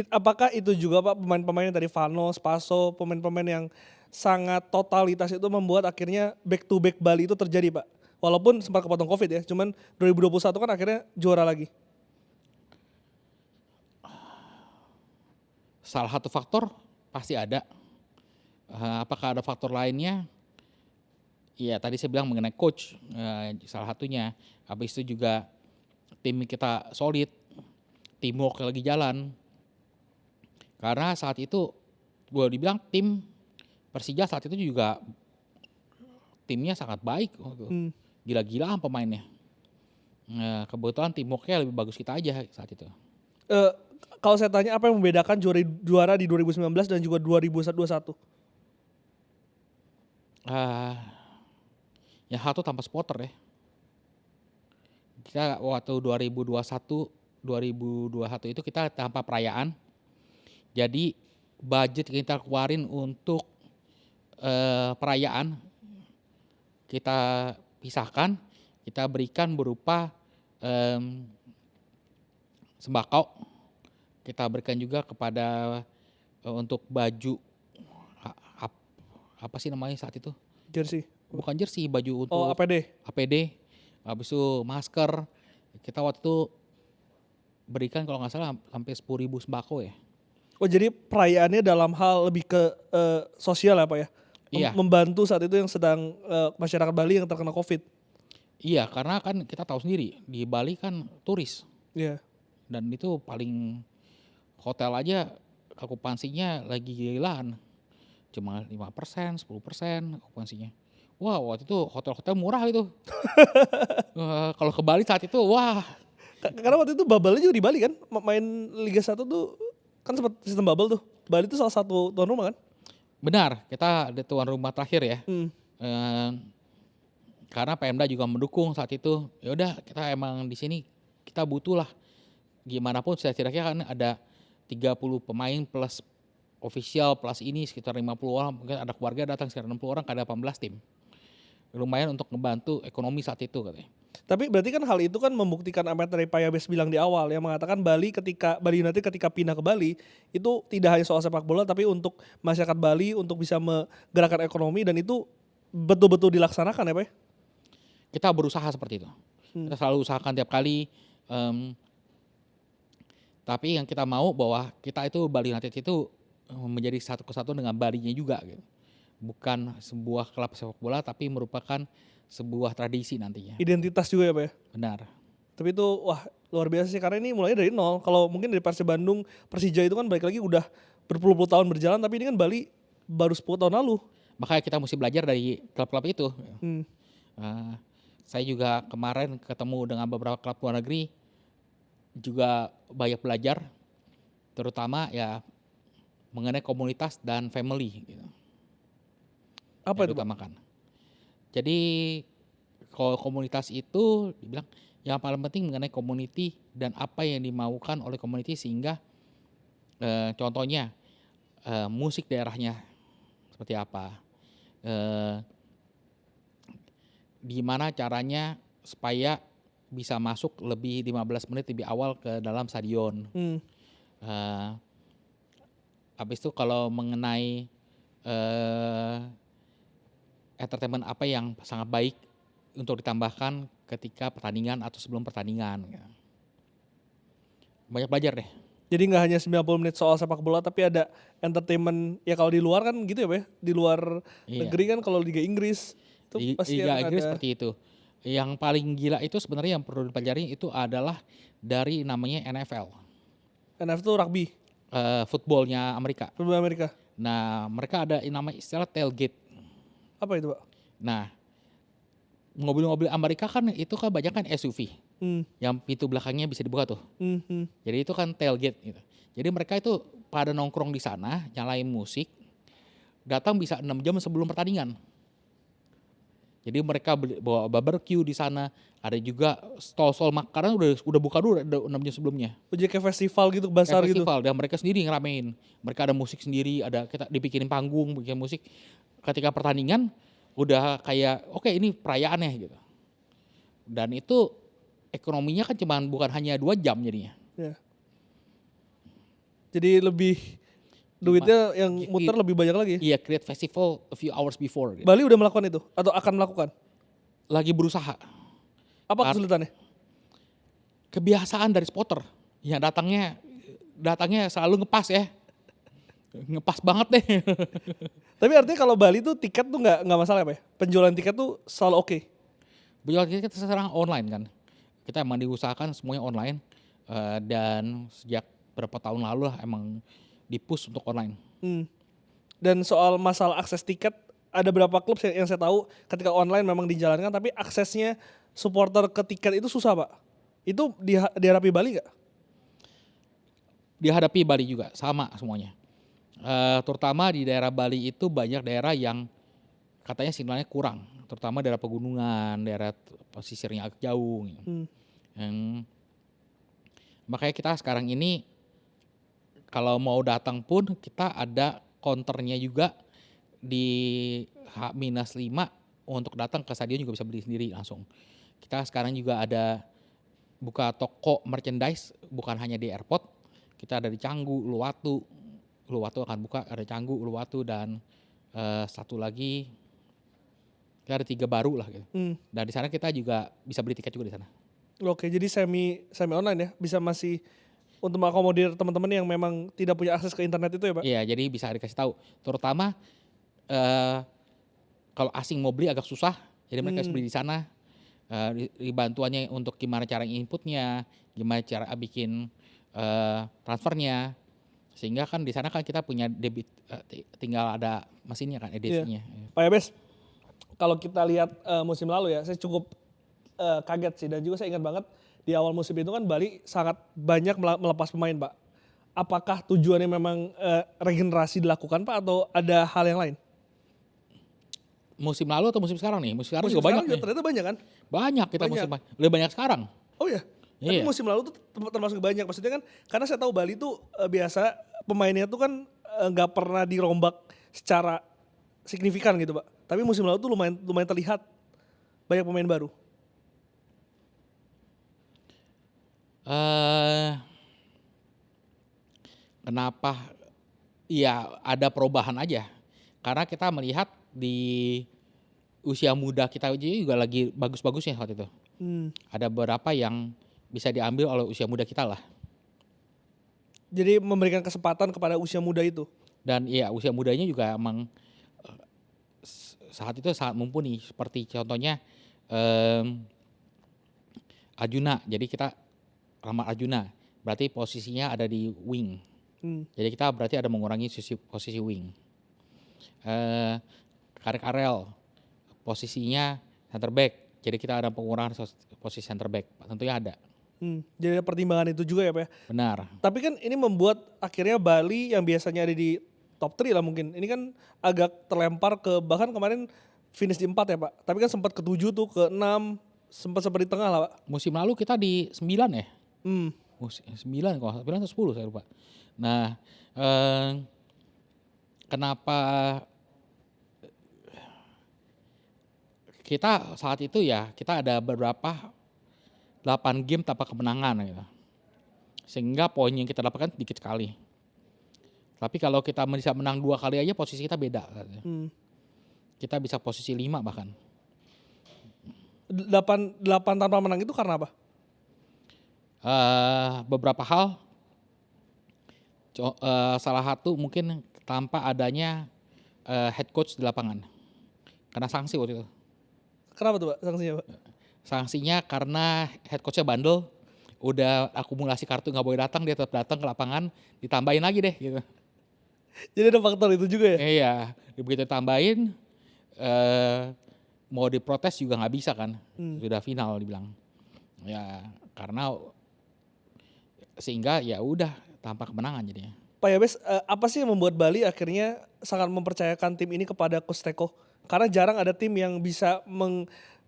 Apakah itu juga Pak pemain-pemain dari Vano, Spaso, pemain-pemain yang sangat totalitas itu membuat akhirnya back to back Bali itu terjadi Pak? Walaupun sempat kepotong COVID ya, cuman 2021 kan akhirnya juara lagi. Salah satu faktor pasti ada. Apakah ada faktor lainnya? Iya, tadi saya bilang mengenai coach, salah satunya. Habis itu juga tim kita solid, teamwork lagi jalan. Karena saat itu boleh dibilang tim Persija saat itu juga timnya sangat baik, gila-gilaan pemainnya. Kebetulan teamworknya lebih bagus kita aja saat itu. Kalau saya tanya apa yang membedakan juara di 2019 dan juga 2021? Yang satu tanpa supporter ya. Kita waktu 2021 itu kita tanpa perayaan. Jadi budget kita keluarin untuk perayaan kita pisahkan, kita berikan berupa sembako. Kita berikan juga kepada untuk baju apa sih namanya saat itu? Jersey. Bukan jersey, baju untuk APD. Habis itu masker. Kita waktu itu berikan kalau nggak salah sampai 10.000 sembako ya. Oh jadi perayaannya dalam hal lebih ke sosial ya Pak ya? Iya. Membantu saat itu yang sedang masyarakat Bali yang terkena COVID. Iya, karena kan kita tahu sendiri di Bali kan turis. Iya. Dan itu paling hotel aja okupansinya lagi gilaan. Cuma 5%, 10% okupansinya. Wah, waktu itu hotel-hotel murah itu. Kalau ke Bali saat itu, wah. Karena waktu itu bubble juga di Bali kan, main Liga 1 tuh kan sempat sistem bubble tuh. Bali itu salah satu tuan rumah kan? Benar, kita ada tuan rumah terakhir ya. Karena Pemda juga mendukung saat itu. Ya udah, kita emang di sini kita butuh lah. Gimana pun setidaknya kan ada 30 pemain plus official plus ini sekitar 50 orang, mungkin ada keluarga datang sekitar 60 orang, ada 18 tim. Lumayan untuk ngebantu ekonomi saat itu katanya. Tapi berarti kan hal itu kan membuktikan apa yang tadi Pak Yabes bilang di awal yang mengatakan Bali United ketika pindah ke Bali itu tidak hanya soal sepak bola tapi untuk masyarakat Bali untuk bisa menggerakkan ekonomi dan itu betul-betul dilaksanakan ya Pak? Kita berusaha seperti itu. Kita selalu usahakan tiap kali. Tapi yang kita mau bahwa kita itu Bali United itu menjadi satu kesatuan dengan Balinya juga gitu. Bukan sebuah klub sepak bola tapi merupakan sebuah tradisi nantinya. Identitas juga ya Pak ya? Benar. Tapi itu wah luar biasa sih karena ini mulai dari nol. Kalau mungkin dari Persib Bandung, Persija itu kan balik lagi udah berpuluh-puluh tahun berjalan tapi ini kan Bali baru 10 tahun lalu. Makanya kita mesti belajar dari klub-klub itu. Saya juga kemarin ketemu dengan beberapa klub luar negeri juga banyak belajar terutama ya mengenai komunitas dan family gitu. Apa itu utamakan. Jadi kalau komunitas itu dibilang yang paling penting mengenai community dan apa yang dimaukan oleh community sehingga contohnya musik daerahnya seperti apa, gimana caranya supaya bisa masuk lebih 15 menit lebih awal ke dalam stadion. Habis itu kalau mengenai entertainment apa yang sangat baik untuk ditambahkan ketika pertandingan atau sebelum pertandingan. Banyak belajar deh. Jadi nggak hanya 90 menit soal sepak bola tapi ada entertainment ya kalau di luar kan gitu ya Pak ya? Di luar negeri kan kalau Liga Inggris itu pasti Liga ada. Inggris seperti itu. Yang paling gila itu sebenarnya yang perlu dipelajari itu adalah dari namanya NFL. NFL itu rugby. Footballnya Amerika. Football Amerika. Nah mereka ada nama istilah tailgate. Apa itu Pak? Nah mobil-mobil Amerika kan itu kan banyak kan SUV. Yang pintu belakangnya bisa dibuka tuh. Jadi itu kan tailgate gitu. Jadi mereka itu pada nongkrong di sana, nyalain musik, datang bisa 6 jam sebelum pertandingan. Jadi mereka bawa barbecue di sana, ada juga stall-stall makanan udah buka dulu 6 jam sebelumnya. Jadi kayak festival gitu, besar gitu. Festival dan mereka sendiri ngeramein. Mereka ada musik sendiri, ada kita dibikinin panggung, bikin musik. Ketika pertandingan udah kayak oke, ini perayaannya gitu. Dan itu ekonominya kan bukan hanya 2 jam jadinya. Ya. Jadi lebih duitnya yang muter lebih banyak lagi. Iya, create festival a few hours before. Gitu. Bali udah melakukan itu atau akan melakukan? Lagi berusaha. Apa kesulitannya? Kebiasaan dari spotter yang datangnya selalu ngepas ya. ngepas banget deh. Tapi artinya kalau Bali tuh tiket tuh nggak masalah ya, Pak ya? Penjualan tiket tuh selalu oke. Penjualan tiket sekarang online kan. Kita emang diusahakan semuanya online, dan sejak berapa tahun lalu lah emang di-push untuk online. Hmm. Dan soal masalah akses tiket, ada berapa klub yang saya tahu ketika online memang dijalankan, tapi aksesnya supporter ke tiket itu susah, Pak. Itu dihadapi Bali nggak? Dihadapi Bali juga sama semuanya. Terutama di daerah Bali itu banyak daerah yang katanya sinyalnya kurang, terutama daerah pegunungan, daerah pesisirnya agak jauh. Gitu. Makanya kita sekarang ini kalau mau datang pun kita ada counternya juga di H-5 untuk datang ke stadion juga bisa beli sendiri langsung. Kita sekarang juga ada buka toko merchandise bukan hanya di airport, kita ada di Canggu, Uluwatu. Uluwatu akan buka, ada Canggu, Uluwatu dan satu lagi kita ada 3 baru lah gitu. Dan di sana kita juga bisa beli tiket juga di sana. Oke, jadi semi online ya, bisa masih untuk mengakomodir teman-teman yang memang tidak punya akses ke internet itu ya, Pak? Iya, jadi bisa dikasih tahu. Terutama kalau asing mau beli agak susah, jadi mereka harus beli di sana. Di bantuannya untuk gimana cara inputnya, gimana cara bikin transfernya, sehingga kan di sana kan kita punya debit, tinggal ada mesinnya kan, EDC-nya. Pak Yabes, kalau kita lihat musim lalu ya, saya cukup kaget sih, dan juga saya ingat banget di awal musim itu kan Bali sangat banyak melepas pemain, Pak. Apakah tujuannya memang regenerasi dilakukan, Pak, atau ada hal yang lain? Musim lalu atau musim sekarang nih? Musim sekarang Musim juga banyak sekarang nih. ternyata banyak kan? Banyak kita Banyak. lebih banyak sekarang. Oh ya, tapi Iya. musim lalu tuh termasuk banyak. Maksudnya kan karena saya tahu Bali tuh biasa pemainnya tuh kan nggak pernah dirombak secara signifikan gitu, Pak. Tapi musim lalu tuh lumayan terlihat banyak pemain baru. Kenapa? Iya, ada perubahan aja. Karena kita melihat di usia muda kita aja juga lagi bagus-bagusnya saat itu. Ada beberapa yang bisa diambil oleh usia muda kita lah. Jadi memberikan kesempatan kepada usia muda itu. Dan iya, usia mudanya juga emang saat itu sangat mumpuni. Seperti contohnya Arjuna. Jadi kita Rahmat Arjuna. Berarti posisinya ada di wing. Jadi kita berarti ada mengurangi posisi wing. Karek Arel posisinya center back. Jadi kita ada pengurangan posisi center back. Tentunya ada. Jadi ada pertimbangan itu juga ya, Pak ya? Benar. Tapi kan ini membuat akhirnya Bali yang biasanya ada di top 3 lah mungkin. Ini kan agak terlempar ke, bahkan kemarin finish di 4 ya, Pak. Tapi kan sempat ke 7 tuh, ke 6, sempat di tengah lah, Pak. Musim lalu kita di 9 ya? 9 kok, 9 atau 10 saya lupa. Nah, kenapa kita saat itu ya, kita ada beberapa 8 game tanpa kemenangan gitu. Sehingga poin yang kita dapatkan sedikit sekali. Tapi kalau kita bisa menang 2 kali aja posisi kita beda. Kita bisa posisi 5 bahkan. 8 tanpa menang itu karena apa? Beberapa hal. Salah satu mungkin tanpa adanya head coach di lapangan. Karena sanksi waktu itu. Kenapa tuh, Pak, sanksinya, Pak? Sanksinya karena head coachnya bandel, udah akumulasi kartu nggak boleh datang, dia tetap datang ke lapangan, ditambahin lagi deh gitu. Jadi ada faktor itu juga ya? Iya, begitu tambahin, mau diprotes juga nggak bisa kan, sudah final dibilang. Ya karena sehingga ya udah tanpa kemenangan jadinya. Pak Yabes, apa sih yang membuat Bali akhirnya sangat mempercayakan tim ini kepada Coach Teko? Karena jarang ada tim yang bisa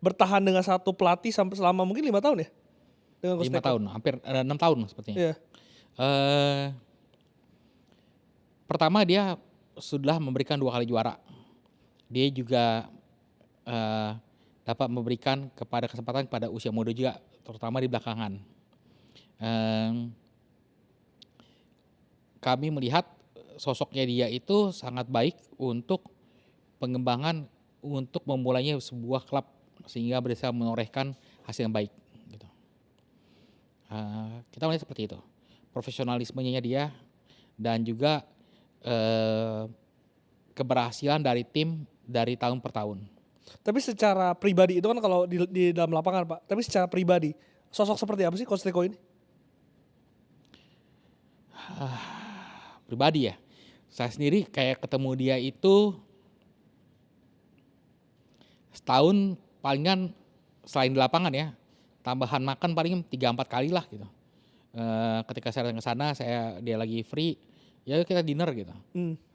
bertahan dengan satu pelatih sampai selama mungkin 5 tahun ya? Dengan Coach 5 Teko. tahun, hampir 6 tahun sepertinya. Iya. Pertama dia sudah memberikan 2 kali juara. Dia juga dapat memberikan kesempatan kepada usia muda juga, terutama di belakangan. Kami melihat sosoknya dia itu sangat baik untuk pengembangan, untuk memulainya sebuah klub sehingga bisa menorehkan hasil yang baik. Gitu. Kita melihat seperti itu, profesionalismenya dia dan juga eh, keberhasilan dari tim dari tahun per tahun. Tapi secara pribadi itu kan kalau di dalam lapangan Pak. Tapi secara pribadi sosok seperti apa sih Coach Teko ini? Pribadi ya, saya sendiri kayak ketemu dia itu setahun palingan selain di lapangan ya, tambahan makan paling 3-4 kali lah gitu. Ketika saya datang ke sana, dia lagi free, ya kita dinner gitu.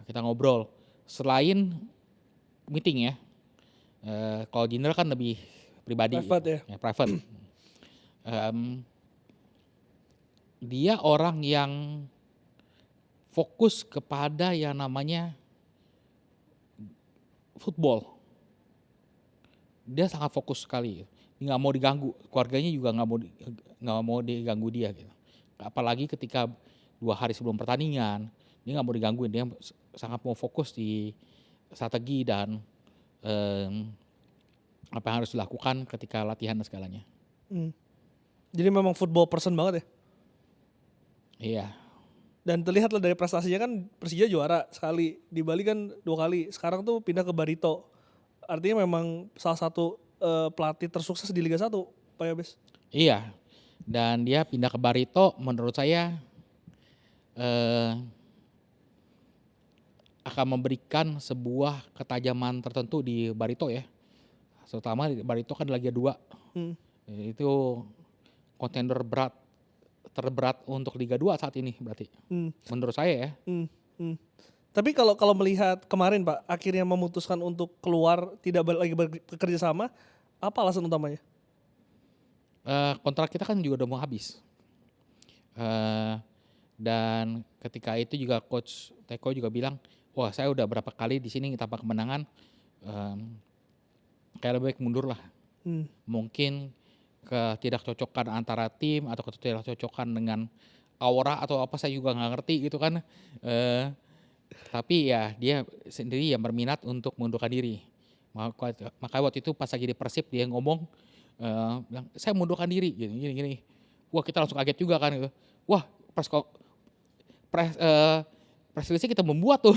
Kita ngobrol. Selain meeting ya, kalau dinner kan lebih pribadi. Private gitu. Ya, private. Dia orang yang fokus kepada yang namanya football. Dia sangat fokus sekali. Dia nggak mau diganggu, keluarganya juga nggak mau diganggu dia gitu. Apalagi ketika 2 hari sebelum pertandingan, dia nggak mau digangguin. Dia sangat mau fokus di strategi dan apa yang harus dilakukan ketika latihan dan segalanya. Jadi memang football person banget ya. Iya. Dan terlihat lah dari prestasinya kan Persija juara sekali, di Bali kan 2 kali. Sekarang tuh pindah ke Barito. Artinya memang salah satu pelatih tersukses di Liga 1, Pak Yabes. Iya. Dan dia pindah ke Barito menurut saya akan memberikan sebuah ketajaman tertentu di Barito ya. Terutama di Barito kan lagi 2. Itu kontender terberat untuk Liga 2 saat ini berarti. Menurut saya ya. Tapi kalau melihat kemarin Pak, akhirnya memutuskan untuk keluar, tidak lagi bekerja sama, apa alasan utamanya? Kontrak kita kan juga udah mau habis. Dan ketika itu juga Coach Teko juga bilang, wah saya udah berapa kali di sini tanpa kemenangan, kayak lebih baik mundur lah. Mungkin ketidakcocokan antara tim atau ketidakcocokan dengan aura atau apa saya juga nggak ngerti gitu kan. Tapi ya dia sendiri yang berminat untuk mengundurkan diri. Maka waktu itu pas lagi di Persib dia ngomong, bilang saya mundurkan diri gini. Wah kita langsung kaget juga kan gitu. Wah press release kita membuat tuh.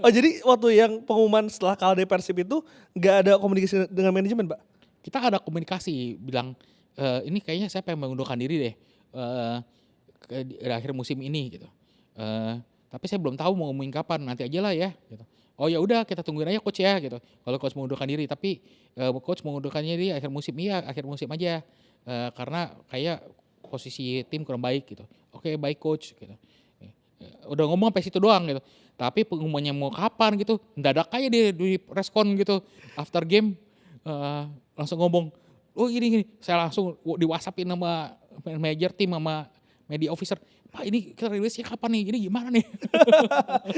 Oh jadi waktu yang pengumuman setelah kalah dari Persib itu nggak ada komunikasi dengan manajemen Pak? Kita ada komunikasi bilang ini kayaknya saya pengen mengundurkan diri deh di akhir musim ini gitu. Tapi saya belum tahu mau ngomongin kapan, nanti aja lah ya gitu. Oh ya udah kita tungguin aja coach ya gitu. Kalau coach mengundurkan diri, tapi coach mengundurkan diri akhir musim akhir musim aja. Karena kayak posisi tim kurang baik gitu. Oke, baik coach gitu. Udah ngomong sampai situ doang gitu. Tapi pengumumannya mau kapan gitu, mendadak aja dia di respon gitu. After game langsung ngomong, oh gini. Saya langsung di WhatsApp-in sama manajer tim sama media officer. Pak ini kita rilisnya kapan nih? Ini gimana nih?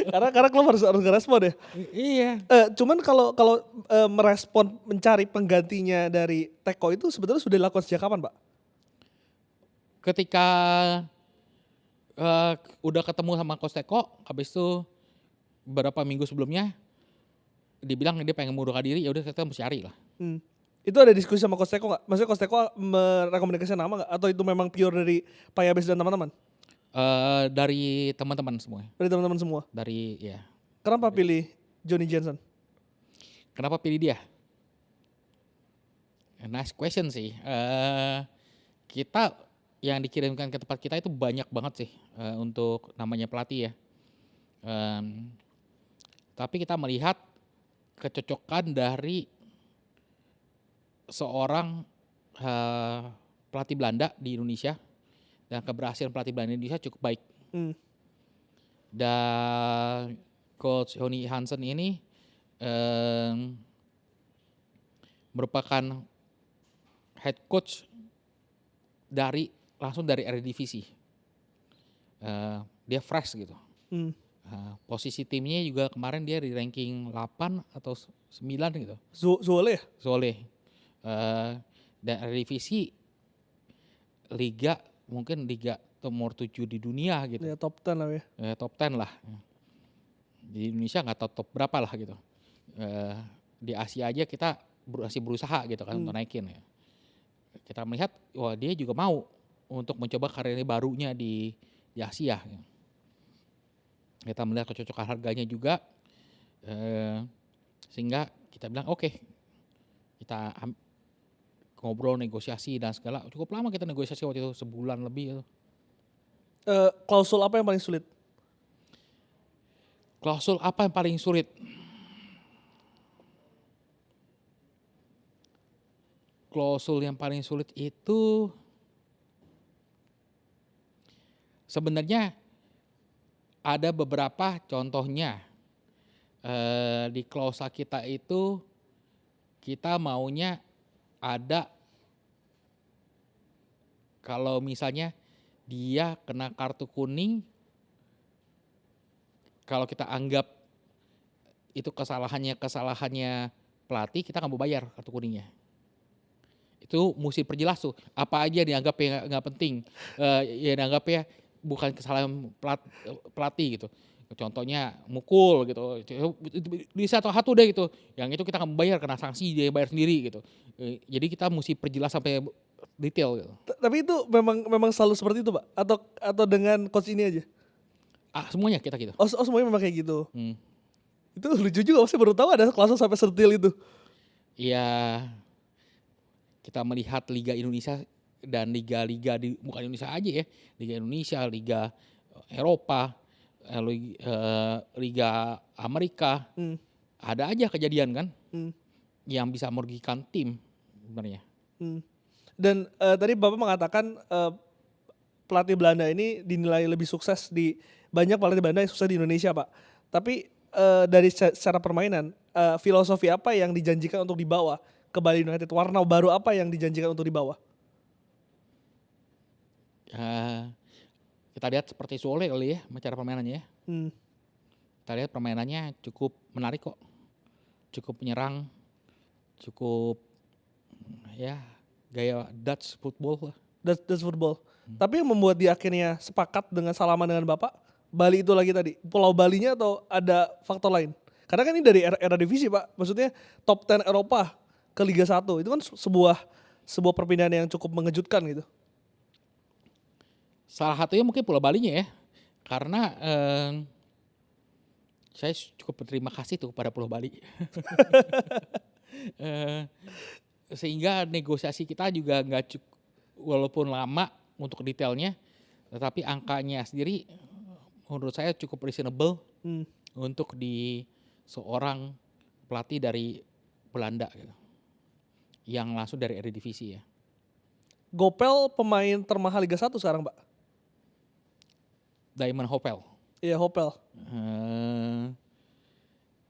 karena klub harus ngerespon ya. Iya. Cuman kalau merespon mencari penggantinya dari Teko itu sebetulnya sudah dilakukan sejak kapan Pak? Ketika udah ketemu sama Coach Teko, habis itu beberapa minggu sebelumnya dia bilang dia pengen mengundurkan diri, ya udah kita mesti cari lah. Itu ada diskusi sama Coach Teko nggak? Maksudnya Coach Teko merekomendasikan nama nggak? Atau itu memang pure dari Pak Yabes dan teman-teman? Dari teman-teman semua. Dari teman-teman semua? Dari ya. Kenapa pilih Johnny Jensen? Kenapa pilih dia? Nice question sih. Kita yang dikirimkan ke tempat kita itu banyak banget sih untuk namanya pelatih ya. Tapi kita melihat kecocokan dari seorang pelatih Belanda di Indonesia dan keberhasilan pelatih Belanda di Indonesia cukup baik. Dan Coach Jonny Hansen ini merupakan head coach langsung dari Eredivisie. Dia fresh gitu. Posisi timnya juga kemarin dia di ranking 8 atau 9 gitu. Zwolle ya? Zwolle. Dan Eredivisie mungkin liga nomor 7 di dunia gitu. Ya top 10 lah ya. Top 10 lah. Di Indonesia nggak tahu top berapa lah gitu. Di Asia aja kita masih berusaha gitu kan untuk naikin ya. Kita melihat wah dia juga mau untuk mencoba karir barunya di Asia. Kita melihat kecocokan harganya juga, sehingga kita bilang oke, kita ngobrol, negosiasi dan segala. Cukup lama kita negosiasi waktu itu, sebulan lebih. Klausul apa yang paling sulit? Klausul apa yang paling sulit? Klausul yang paling sulit itu sebenarnya ada beberapa contohnya. Di klausa kita itu kita maunya ada kalau misalnya dia kena kartu kuning, kalau kita anggap itu kesalahannya pelatih, kita nggak mau bayar kartu kuningnya. Itu mesti perjelas tuh, apa aja dianggap yang nggak penting, ya dianggapnya bukan kesalahan pelatih gitu. Contohnya mukul gitu, di satu deh gitu, yang itu kita nggak bayar, kena sanksi dia bayar sendiri gitu. Jadi kita mesti perjelas sampai detail gitu. Tapi itu memang selalu seperti itu, Pak? Atau dengan coach ini aja? Semuanya kita gitu. Oh, semuanya memang kayak gitu. Hmm. Itu lucu juga, saya baru tahu ada klausul sampai sedetil itu. Iya, kita melihat Liga Indonesia dan liga-liga bukan Indonesia aja ya, Liga Indonesia, Liga Eropa, Liga Amerika, ada aja kejadian kan yang bisa merugikan tim sebenarnya. Dan tadi Bapak mengatakan pelatih Belanda ini dinilai lebih sukses di banyak pelatih Belanda yang sukses di Indonesia, Pak. Tapi dari secara permainan, filosofi apa yang dijanjikan untuk dibawa ke Bali United? Warna baru apa yang dijanjikan untuk dibawa? Kita lihat seperti Sole kali ya, cara permainannya ya. Kita lihat permainannya cukup menarik kok, cukup menyerang, cukup ya gaya Dutch football lah. Dutch football. Tapi yang membuat dia akhirnya sepakat dengan salaman dengan Bapak, Bali itu lagi tadi, Pulau Balinya atau ada faktor lain? Karena kan ini dari era divisi, Pak. Maksudnya top 10 Eropa ke Liga 1 itu kan sebuah perpindahan yang cukup mengejutkan gitu. Salah satunya mungkin Pulau Balinya ya, karena saya cukup berterima kasih tuh pada Pulau Bali. Sehingga negosiasi kita juga nggak cukup, walaupun lama untuk detailnya, tetapi angkanya sendiri menurut saya cukup reasonable untuk di seorang pelatih dari Belanda gitu, yang langsung dari Eredivisie ya. Gopel pemain termahal Liga 1 sekarang, Pak. Diamond Hopel. Iya, Hopel.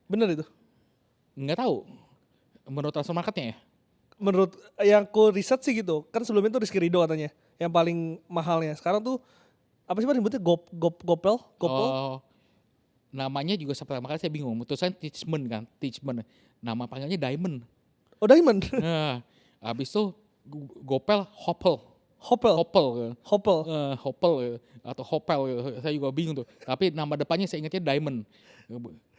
Bener itu? Nggak tahu. Menurut transfer marketnya ya? Menurut yang ku riset sih gitu. Kan sebelumnya tuh Rizky Ridho katanya yang paling mahalnya. Sekarang tuh apa sih Pak nyebutnya? Gopel? Oh, namanya juga pertama kali saya bingung. Tulisannya Teichmann kan, Teichmann. Nama panggilnya Diamond. Oh, Diamond. Nah, habis itu Gopel Hopel. Hopel Atau Hopel, saya juga bingung tuh. Tapi nama depannya saya ingatnya Diamond.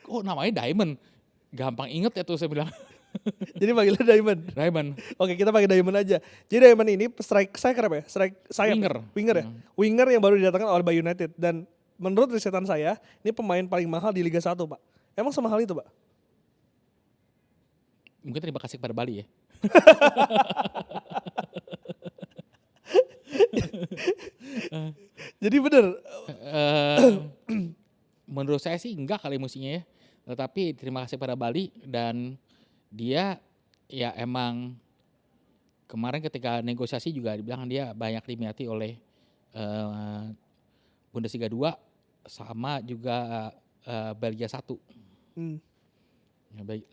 Oh, namanya Diamond, gampang inget ya tuh saya bilang. Jadi panggilnya Diamond. Oke, kita pakai Diamond aja. Jadi Diamond ini striker apa ya? Sayap. Winger ya? Winger yang baru didatangkan oleh Bali United. Dan menurut risetan saya, ini pemain paling mahal di Liga 1, Pak. Emang semahal itu, Pak? Mungkin terima kasih kepada Bali ya. Jadi bener. Menurut saya sih enggak kali mustinya ya. Tetapi terima kasih pada Bali, dan dia ya emang kemarin ketika negosiasi juga dibilang dia banyak diminati oleh Bundesliga 2 sama juga Belgia 1.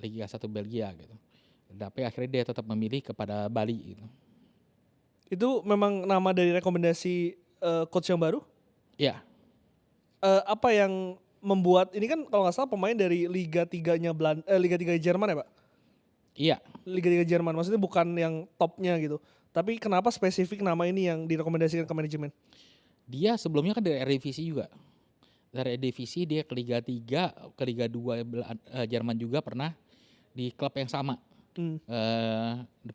Liga 1 Belgia gitu. Tapi akhirnya dia tetap memilih kepada Bali gitu. Itu memang nama dari rekomendasi coach yang baru? Iya. Apa yang membuat ini kan kalau nggak salah pemain dari Liga 3-nya Liga 3 Jerman ya, Pak? Iya. Liga 3 Jerman, maksudnya bukan yang topnya gitu. Tapi kenapa spesifik nama ini yang direkomendasikan ke manajemen? Dia sebelumnya kan dari Eredivisie juga. Dari Eredivisie dia ke Liga 3, ke Liga 2 Jerman juga pernah di klub yang sama.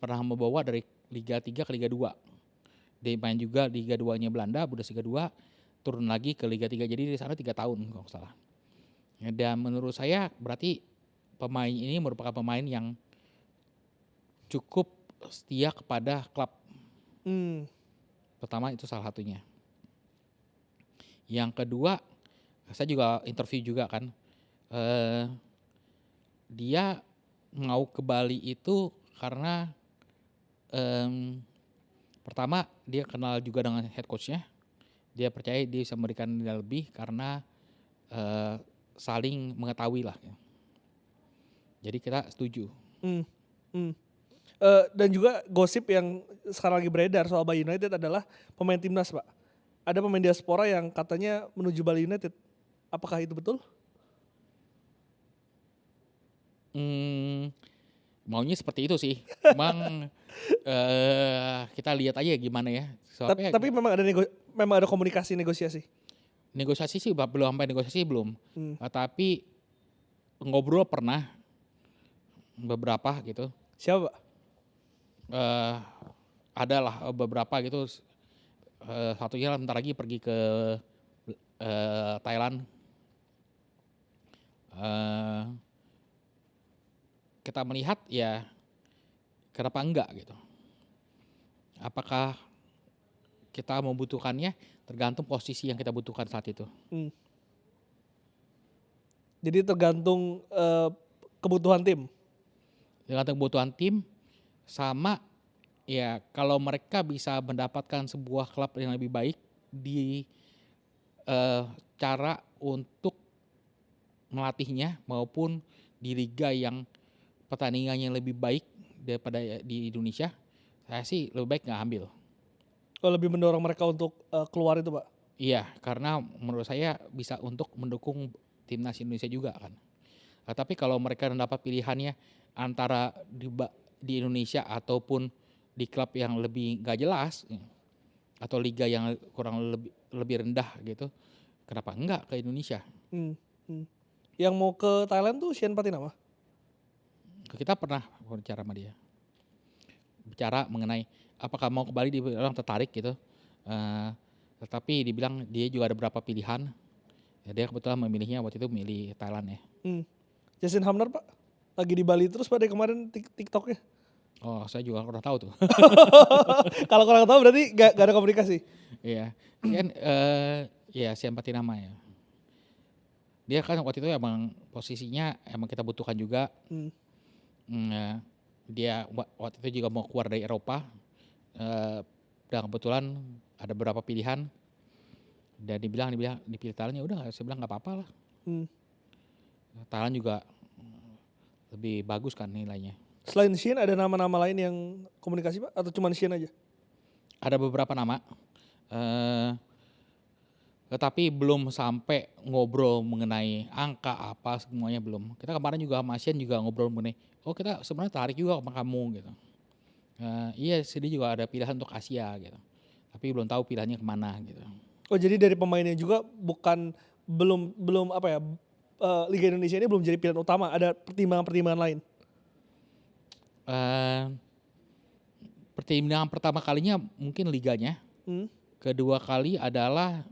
Pernah membawa dari Liga 3 ke Liga 2. Dia main juga Liga 2-nya Belanda, Bundesliga 2, turun lagi ke Liga 3. Jadi di sana 3 tahun kalau nggak salah. Dan menurut saya berarti pemain ini merupakan pemain yang cukup setia kepada klub. Pertama itu salah satunya. Yang kedua, saya juga interview juga kan, dia mau ke Bali itu karena pertama dia kenal juga dengan head coach-nya. Dia percaya dia bisa memberikan nilai lebih karena saling mengetahui lah. Jadi kita setuju. Dan juga gosip yang sekarang lagi beredar soal Bali United adalah pemain timnas, Pak. Ada pemain diaspora yang katanya menuju Bali United. Apakah itu betul? Maunya seperti itu sih. Memang kita lihat aja gimana ya. Soalnya Tapi memang ada komunikasi negosiasi. negosiasi sih belum sampai negosiasi belum. Tapi ngobrol pernah beberapa gitu. Siapa, Pak? Adalah beberapa gitu. Satunya bentar lagi pergi ke Thailand. Kita melihat ya kenapa enggak gitu. Apakah kita membutuhkannya, tergantung posisi yang kita butuhkan saat itu. Jadi tergantung kebutuhan tim. Tergantung kebutuhan tim, sama ya kalau mereka bisa mendapatkan sebuah klub yang lebih baik di cara untuk melatihnya maupun di liga yang pertandingannya lebih baik daripada di Indonesia, saya sih lebih baik nggak ambil. Lebih mendorong mereka untuk keluar itu, Pak? Iya, karena menurut saya bisa untuk mendukung timnas Indonesia juga kan. Tapi kalau mereka mendapat pilihannya antara di Indonesia ataupun di klub yang lebih nggak jelas atau liga yang kurang lebih rendah gitu, kenapa enggak ke Indonesia? Yang mau ke Thailand tuh Shean Patinama? Kita pernah berbicara sama dia, bicara mengenai apakah mau ke Bali, dia bilang tertarik gitu. Tetapi dibilang dia juga ada beberapa pilihan. Ya, dia kebetulan memilihnya waktu itu milih Thailand ya. Justin Hamner, Pak, lagi di Bali terus pada kemarin TikToknya. Oh, saya juga kurang tahu tuh. Kalau kurang tahu berarti gak ada komunikasi. Iya, kan ya Shean Patinama ya. Dia kan waktu itu emang posisinya emang kita butuhkan juga. Dia waktu itu juga mau keluar dari Eropa. Dan kebetulan ada beberapa pilihan. Dan dibilang dipilih Thailand, ya udah, saya bilang nggak apa-apa lah. Thailand juga lebih bagus kan nilainya. Selain Shean ada nama-nama lain yang komunikasi, Pak, atau cuma Shean aja? Ada beberapa nama, tetapi belum sampai ngobrol mengenai angka apa semuanya belum. Kita kemarin juga sama Shean juga ngobrol mengenai, oh kita sebenarnya tertarik juga sama kamu gitu. Iya, dia juga ada pilihan untuk Asia gitu, tapi belum tahu pilihannya kemana gitu. Oh, jadi dari pemainnya juga belum apa ya, Liga Indonesia ini belum jadi pilihan utama, ada pertimbangan-pertimbangan lain. Pertimbangan pertama kalinya mungkin liganya, kedua kali adalah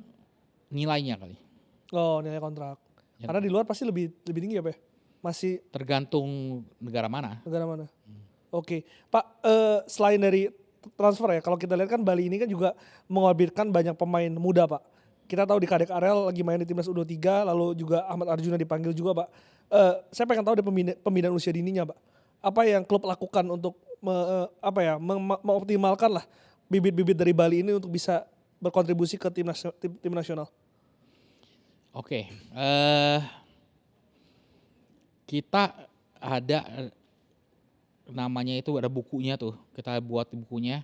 nilainya kali. Oh, nilai kontrak. Karena di luar pasti lebih tinggi ya, Pak? Masih tergantung negara mana. Oke, Pak, selain dari transfer ya, kalau kita lihat kan Bali ini kan juga mengorbitkan banyak pemain muda, Pak. Kita tahu di Kadek Arel lagi main di timnas U23, lalu juga Ahmad Arjuna dipanggil juga, Pak. Saya pengen tahu dari pembinaan usia dininya, Pak. Apa yang klub lakukan untuk mengoptimalkan lah bibit-bibit dari Bali ini untuk bisa berkontribusi ke tim nasional? Oke, kita ada namanya itu, ada bukunya tuh, kita buat bukunya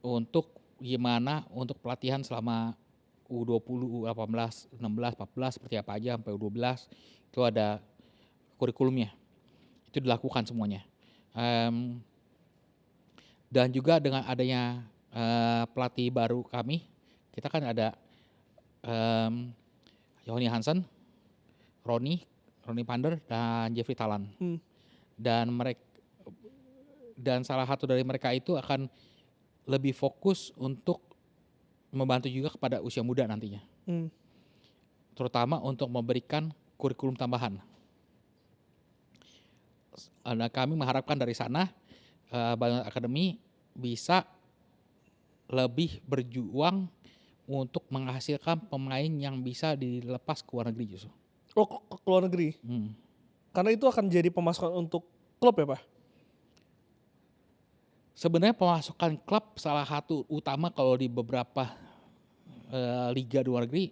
untuk gimana untuk pelatihan selama U20, U18, U16, 14 seperti apa aja sampai U12, itu ada kurikulumnya, itu dilakukan semuanya. Dan juga dengan adanya pelatih baru kami, kita kan ada Johnny Hansen, Ronnie Pander, dan Jeffrey Talan. Dan salah satu dari mereka itu akan lebih fokus untuk membantu juga kepada usia muda nantinya. Terutama untuk memberikan kurikulum tambahan. Nah, kami mengharapkan dari sana Bali United Academy bisa lebih berjuang untuk menghasilkan pemain yang bisa dilepas ke luar negeri justru. Oh, ke luar negeri. Karena itu akan jadi pemasukan untuk klub ya, Pak? Sebenarnya pemasukan klub salah satu utama kalau di beberapa liga di luar negeri,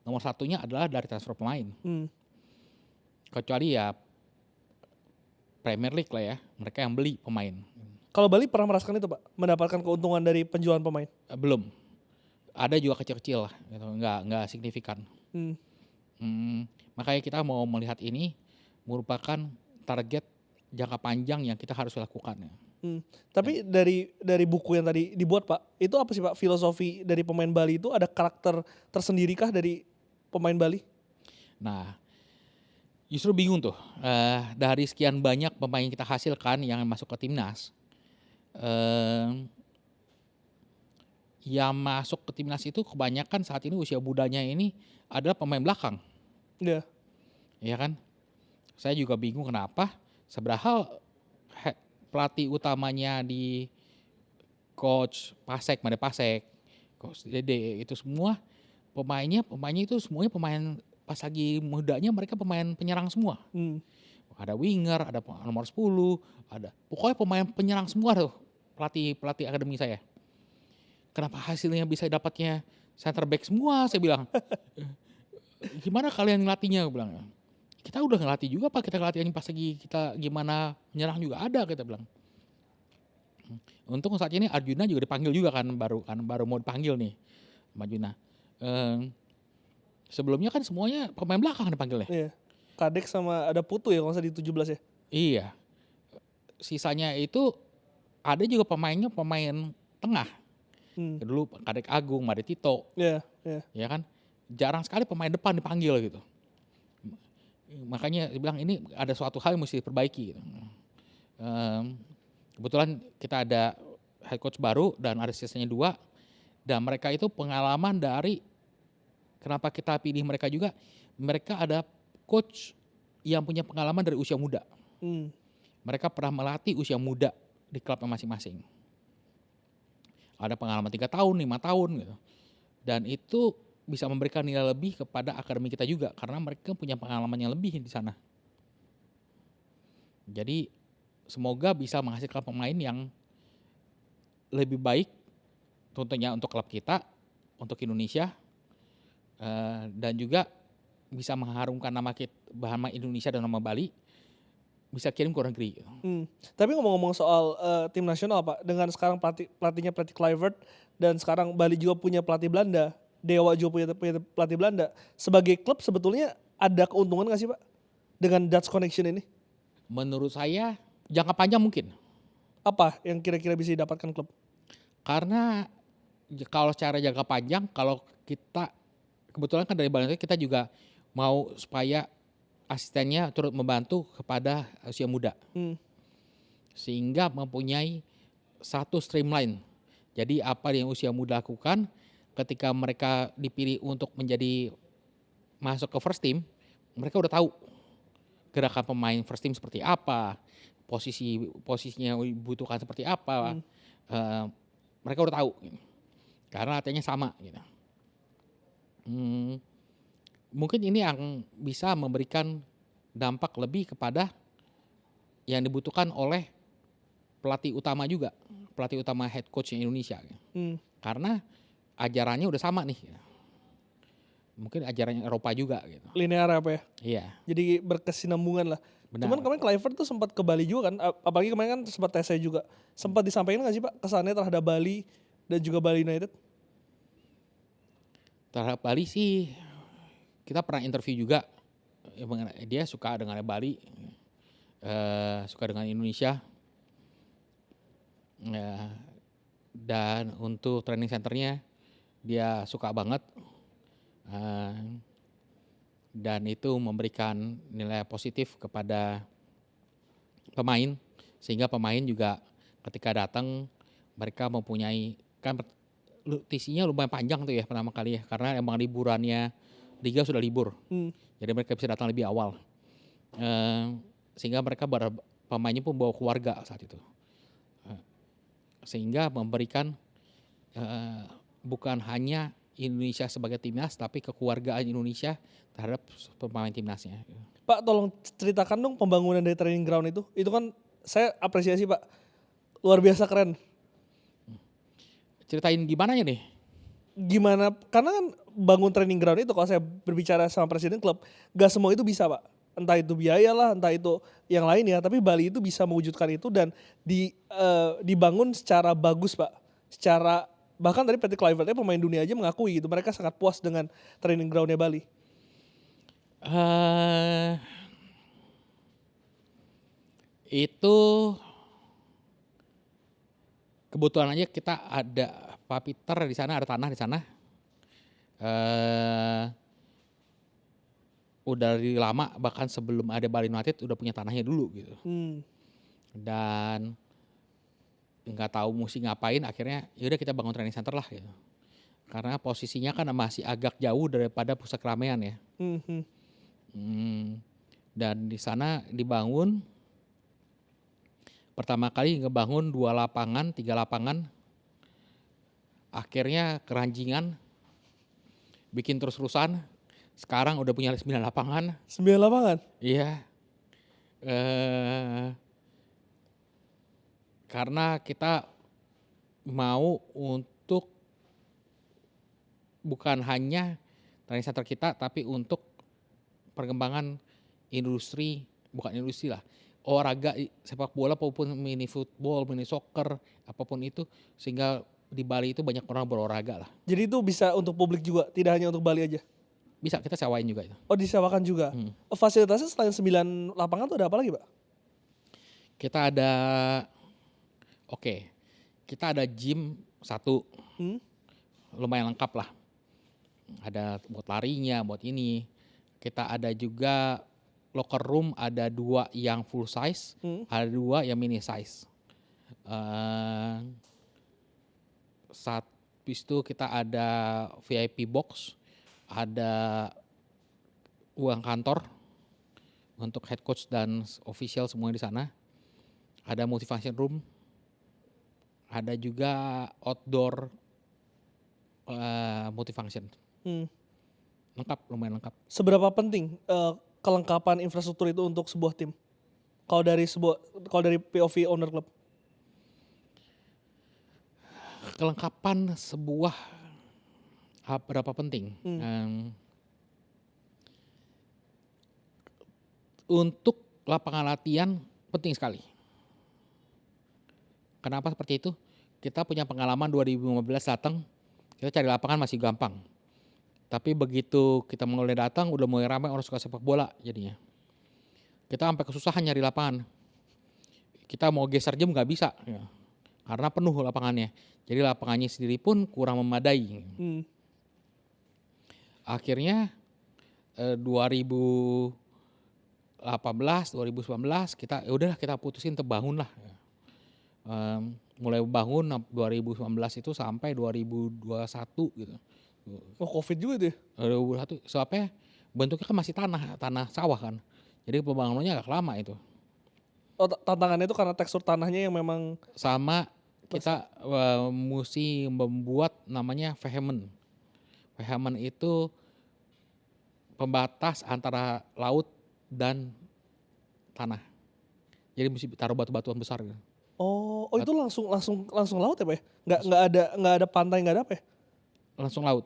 nomor satunya adalah dari transfer pemain. Kecuali ya Premier League lah ya, mereka yang beli pemain. Kalau Bali pernah merasakan itu, Pak? Mendapatkan keuntungan dari penjualan pemain? Belum. Ada juga kecil-kecil lah, gitu. Nggak signifikan. Makanya kita mau melihat ini merupakan target jangka panjang yang kita harus lakukan. Tapi dari buku yang tadi dibuat, Pak, itu apa sih, Pak, filosofi dari pemain Bali itu? Ada karakter tersendirikah dari pemain Bali? Nah, justru bingung tuh, dari sekian banyak pemain yang kita hasilkan yang masuk ke timnas, yang masuk ke timnas itu kebanyakan saat ini usia mudanya ini adalah pemain belakang. Iya. Ya kan? Saya juga bingung kenapa, padahal pelatih utamanya di coach Pasek, Made Pasek, coach Dede, itu semua pemainnya itu semuanya pemain pas lagi mudanya mereka pemain penyerang semua. Ada winger, ada nomor 10, ada pokoknya pemain penyerang semua tuh pelatih akademi saya. Kenapa hasilnya bisa dapatnya center back semua, saya bilang. Gimana kalian ngelatihnya, gue bilang. Kita udah ngelatih juga Pak, kita ngelatih pas lagi kita gimana menyerang juga ada, kita bilang. Untung saat ini Arjuna juga dipanggil juga kan baru mau dipanggil nih Arjuna. Sebelumnya kan semuanya pemain belakang dipanggilnya. Iya. Kadek sama ada Putu ya kalau nggak salah di 17 ya. Iya. Sisanya itu ada juga pemainnya pemain tengah. Dulu Kadek Agung, Made Tito. Iya. Ya kan? Jarang sekali pemain depan dipanggil gitu. Makanya dibilang ini ada suatu hal yang mesti diperbaiki gitu. Kebetulan kita ada head coach baru dan ada sisanya 2, dan mereka itu pengalaman dari kenapa kita pilih mereka juga, mereka ada coach yang punya pengalaman dari usia muda. Mereka pernah melatih usia muda di klubnya masing-masing. Ada pengalaman 3 tahun, 5 tahun gitu. Dan itu bisa memberikan nilai lebih kepada akademi kita juga karena mereka punya pengalaman yang lebih di sana. Jadi semoga bisa menghasilkan pemain yang lebih baik tentunya untuk klub kita, untuk Indonesia, dan juga bisa mengharumkan nama Indonesia dan nama Bali, bisa kirim ke luar negeri. Tapi ngomong-ngomong soal tim nasional, Pak, dengan sekarang pelatihnya pelatih Kluivert dan sekarang Bali juga punya pelatih Belanda, Dewa juga punya pelatih Belanda. Sebagai klub sebetulnya ada keuntungan nggak sih, Pak, dengan Dutch Connection ini? Menurut saya jangka panjang mungkin. Apa yang kira-kira bisa didapatkan klub? Karena kalau secara jangka panjang, kalau kita kebetulan kan dari Bali kita juga mau supaya asistennya turut membantu kepada usia muda. Sehingga mempunyai satu streamline. Jadi apa yang usia muda lakukan ketika mereka dipilih untuk menjadi masuk ke first team, mereka udah tahu gerakan pemain first team seperti apa, posisinya dibutuhkan seperti apa. Mereka udah tahu. Karena latihannya sama gitu. Mungkin ini yang bisa memberikan dampak lebih kepada yang dibutuhkan oleh pelatih utama juga, pelatih utama head coach Indonesia. Karena ajarannya udah sama nih. Mungkin ajarannya Eropa juga gitu. Linear apa ya? Iya. Jadi berkesinambungan lah. Benar. Cuman kemarin Kluivert tuh sempat ke Bali juga kan, apalagi kemarin kan sempat tes saya juga. Sempat disampaikan nggak sih, Pak, kesannya terhadap Bali dan juga Bali United? Terhadap Bali sih kita pernah interview juga, dia suka dengan Bali, suka dengan Indonesia, dan untuk training centernya dia suka banget, dan itu memberikan nilai positif kepada pemain, sehingga pemain juga ketika datang mereka mempunyai kan nutrisinya lumayan panjang tuh ya pertama kali ya, karena emang liburannya liga sudah libur. Hmm. Jadi mereka bisa datang lebih awal. Sehingga mereka pemainnya pun bawa keluarga saat itu. Sehingga memberikan bukan hanya Indonesia sebagai timnas, tapi kekeluargaan Indonesia terhadap pemain timnasnya. Pak, tolong ceritakan dong pembangunan dari training ground itu. Itu kan saya apresiasi Pak, luar biasa keren. Ceritain gimana ya nih? Gimana, karena kan bangun training ground itu kalau saya berbicara sama presiden klub, gak semua itu bisa Pak. Entah itu biaya lah, entah itu yang lain ya, tapi Bali itu bisa mewujudkan itu dan dibangun secara bagus Pak. Secara, bahkan tadi Patrick Kluivert pemain dunia aja mengakui gitu, mereka sangat puas dengan training groundnya Bali. Itu kebetulan aja kita ada Pak Peter di sana, ada tanah di sana. Udah dari lama, bahkan sebelum ada Bali United udah punya tanahnya dulu gitu. Dan nggak tahu mesti ngapain, akhirnya yaudah kita bangun training center lah gitu. Karena posisinya kan masih agak jauh daripada pusat keramaian ya. Dan di sana dibangun, pertama kali ngebangun 2 lapangan, 3 lapangan, akhirnya keranjingan, bikin terus-terusan. Sekarang udah punya 9 lapangan. 9 lapangan? Iya. Karena kita mau untuk bukan hanya training center kita, tapi untuk perkembangan industri, bukan industri lah, olahraga sepak bola maupun mini football, mini soccer, apapun itu, sehingga di Bali itu banyak orang berolahraga lah. Jadi itu bisa untuk publik juga, tidak hanya untuk Bali aja? Bisa, kita sewain juga itu. Oh, disewakan juga. Fasilitasnya selain 9 lapangan tuh ada apa lagi Pak? Kita ada kita ada gym 1, lumayan lengkap lah. Ada buat larinya, buat ini. Kita ada juga locker room, ada 2 yang full size, ada 2 yang mini size. Habis itu kita ada VIP box, ada ruang kantor untuk head coach dan official semua di sana. Ada multifunction room, ada juga outdoor multifunction. Lengkap, lumayan lengkap. Seberapa penting kelengkapan infrastruktur itu untuk sebuah tim? Kalau dari POV owner club? Kelengkapan sebuah berapa penting? Untuk lapangan latihan penting sekali. Kenapa seperti itu? Kita punya pengalaman 2015 datang, kita cari lapangan masih gampang. Tapi begitu kita mulai datang, udah mulai ramai orang suka sepak bola jadinya. Kita sampai kesusahan nyari lapangan. Kita mau geser jam nggak bisa, ya, karena penuh lapangannya. Jadi lapangannya sendiri pun kurang memadai. Akhirnya 2018, 2019 kita udahlah kita putusin untuk bangun lah. Mulai bangun 2019 itu sampai 2021 gitu. Oh, Covid juga tuh ya? 2021, soalnya bentuknya kan masih tanah sawah kan. Jadi pembangunannya agak lama itu. Oh, tantangannya itu karena tekstur tanahnya yang memang sama kita mesti membuat namanya vehement. Vehement itu pembatas antara laut dan tanah. Jadi mesti taruh batu-batuan besar gitu. Oh itu langsung laut ya Pak ya? Nggak ada pantai, nggak ada apa ya? Langsung laut.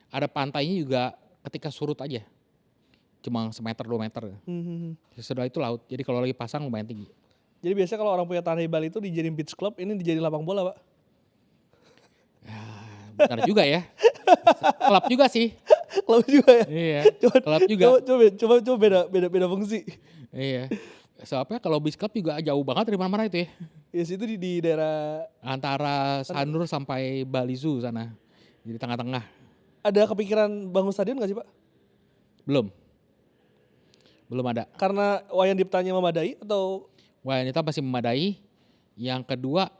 Ada pantainya juga ketika surut aja. Cuma semeter 2 meter. Setelah itu laut. Jadi kalau lagi pasang lumayan tinggi. Jadi biasanya kalau orang punya tanah di Bali itu dijadiin beach club, ini dijadiin lapang bola Pak? Ya, benar juga ya. Klub juga sih. Klub juga ya? Iya, klub juga. Coba beda fungsi. Iya. Soalnya kalau beach club juga jauh banget dari mana-mana itu ya. Ya situ di daerah antara Sanur sampai Bali Zoo sana. Di tengah-tengah. Ada kepikiran bangun stadion gak sih Pak? Belum ada. Karena Wayan Diptanya memadai atau? Wayan Dipta masih memadai. Yang kedua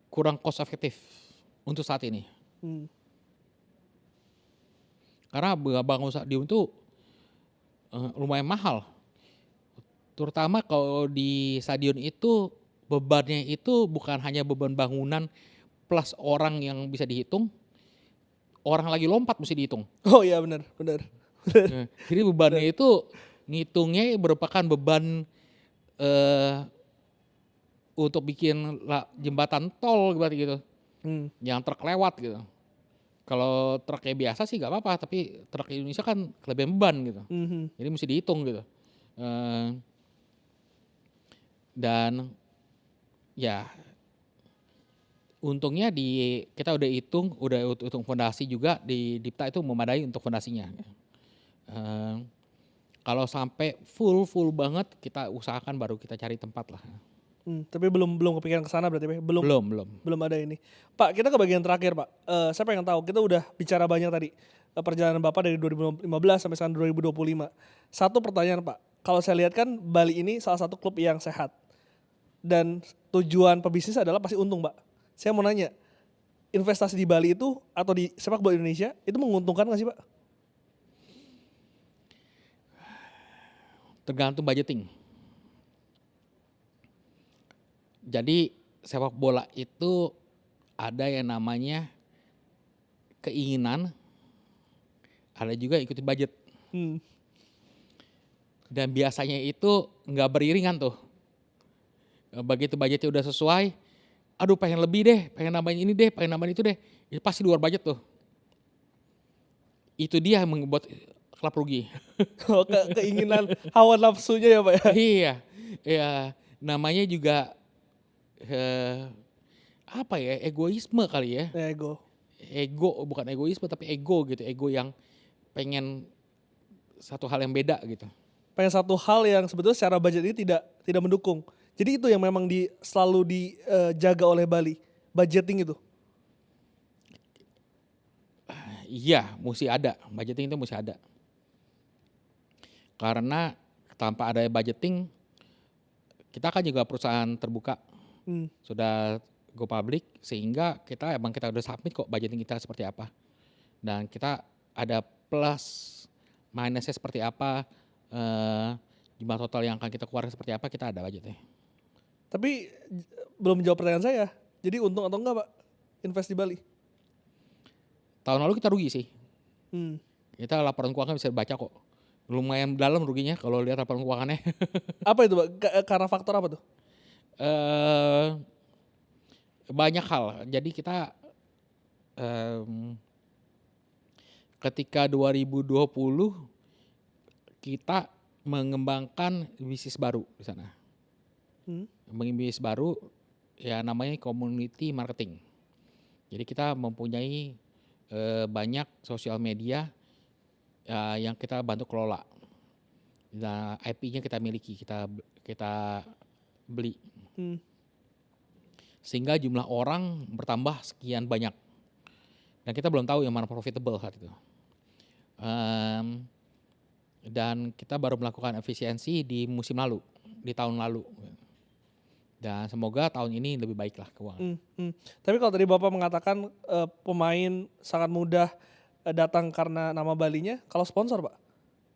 kurang cost efektif untuk saat ini. Karena bangun stadion itu lumayan mahal. Terutama kalau di stadion itu bebannya itu bukan hanya beban bangunan plus orang yang bisa dihitung, orang lagi lompat mesti dihitung. Oh iya benar, benar. Benar. Jadi bebannya itu ngitungnya merupakan beban untuk bikin jembatan tol gitu. Yang truk lewat gitu. Kalau truknya biasa sih nggak apa-apa, tapi truk Indonesia kan kelebihan beban gitu. Jadi mesti dihitung gitu. Dan ya untungnya kita udah hitung fondasi juga di Dipta itu memadai untuk fondasinya. Kalau sampai full banget kita usahakan baru kita cari tempat lah. Tapi belum kepikiran ke sana berarti Pak? Belum ada ini. Pak, kita ke bagian terakhir Pak. Saya pengen tahu, kita udah bicara banyak tadi perjalanan Bapak dari 2015 sampai sekarang 2025. Satu pertanyaan Pak, kalau saya lihat kan Bali ini salah satu klub yang sehat dan tujuan pebisnis adalah pasti untung Pak. Saya mau nanya, investasi di Bali itu atau di sepak bola Indonesia itu menguntungkan nggak sih Pak? Tergantung budgeting. Jadi sepak bola itu ada yang namanya keinginan, ada juga ikuti budget. Dan biasanya itu nggak beriringan tuh. Begitu budgetnya udah sesuai, aduh pengen lebih deh, pengen nambahin ini deh, pengen nambahin itu deh, itu pasti luar budget tuh. Itu dia yang membuat klub rugi. Keinginan hawa nafsunya ya Pak ya? Iya, ya namanya juga apa ya, egoisme kali ya. Ego, bukan egoisme tapi ego gitu, ego yang pengen satu hal yang beda gitu. Pengen satu hal yang sebetulnya secara budget ini tidak mendukung. Jadi itu yang memang selalu dijaga oleh Bali, budgeting itu. Iya, mesti ada, budgeting itu mesti ada. Karena tanpa ada budgeting, kita kan juga perusahaan terbuka, sudah go public, sehingga kita udah submit kok budgeting kita seperti apa. Dan kita ada plus minusnya seperti apa, jumlah total yang akan kita keluarkan seperti apa, kita ada budgetnya. Tapi belum menjawab pertanyaan saya, jadi untung atau enggak Pak invest di Bali? Tahun lalu kita rugi sih. Kita laporan keuangan bisa baca kok. Lumayan dalam ruginya kalau lihat laporan keuangannya. Apa itu Pak? Karena faktor apa tuh? Banyak hal. Jadi kita ketika 2020 kita mengembangkan bisnis baru di sana. Bisnis baru ya namanya community marketing. Jadi kita mempunyai banyak sosial media yang kita bantu kelola. Nah, IP-nya kita miliki, kita beli. Sehingga jumlah orang bertambah sekian banyak. Dan kita belum tahu yang mana profitable saat itu. Dan kita baru melakukan efisiensi di musim lalu, di tahun lalu. Dan semoga tahun ini lebih baik lah keuangan. Tapi kalau tadi Bapak mengatakan pemain sangat mudah datang karena nama Balinya, kalau sponsor Pak,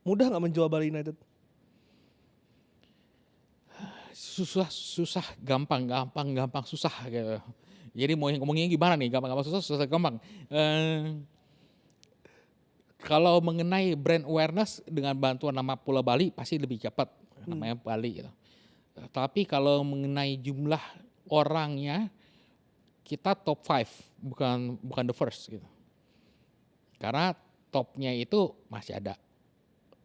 mudah nggak menjual Bali United? Susah, gampang, susah gitu. Jadi mau ngomongnya gimana nih, gampang, susah, gampang. Kalau mengenai brand awareness dengan bantuan nama Pulau Bali pasti lebih cepat, namanya Bali gitu. Tapi kalau mengenai jumlah orangnya, kita top 5, bukan the first gitu. Karena topnya itu masih ada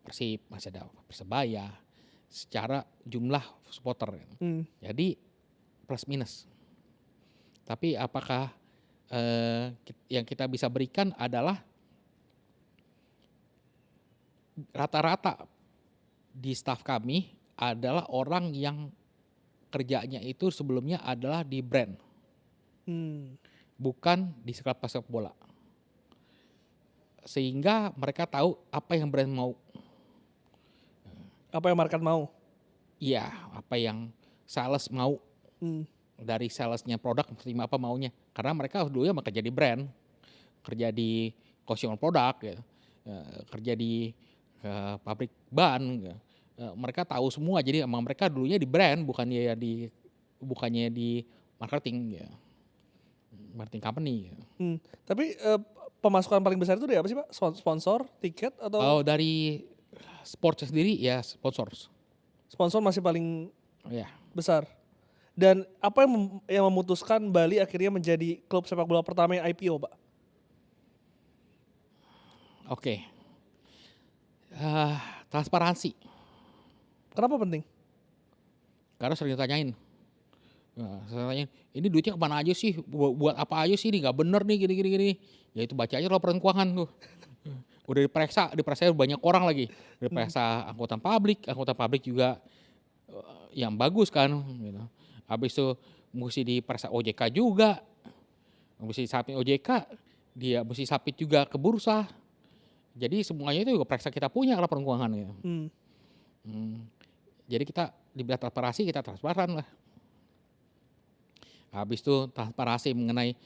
Persib, masih ada Persebaya, secara jumlah supporter. Jadi plus minus. Tapi apakah yang kita bisa berikan adalah rata-rata di staf kami adalah orang yang kerjanya itu sebelumnya adalah di brand, bukan di sepak bola. Sehingga mereka tahu apa yang brand mau. Apa yang market mau? Iya, apa yang sales mau. Dari salesnya produk terima apa maunya. Karena mereka dulunya kerja di brand, kerja di consumer product gitu. kerja di pabrik ban, mereka tahu semua. Jadi emang mereka dulunya di brand, bukannya di marketing, ya, marketing company. Ya. Tapi pemasukan paling besar itu dari apa sih Pak? Sponsor, tiket atau Kalau dari sports sendiri ya sponsor. sponsor masih paling Ya, besar? Dan apa yang memutuskan Bali akhirnya menjadi klub sepak bola pertama yang IPO Pak? oke. Transparansi. Kenapa penting? Karena sering ditanyain. Nah, saya tanyain, ini duitnya kemana aja sih? Buat apa aja sih? Ini nggak bener nih gini. Ya itu baca aja laporan keuangan tuh. Udah diperiksa banyak orang lagi. Diperiksa angkutan publik juga yang bagus kan. Gitu. Habis itu mesti diperiksa OJK juga. Mesti sapit OJK, dia mesti sapit juga ke bursa. Jadi semuanya itu juga periksa kita punya laporan keuangan. Gitu. Jadi kita di bidang transparansi kita transparan lah. Habis itu transparansi mengenai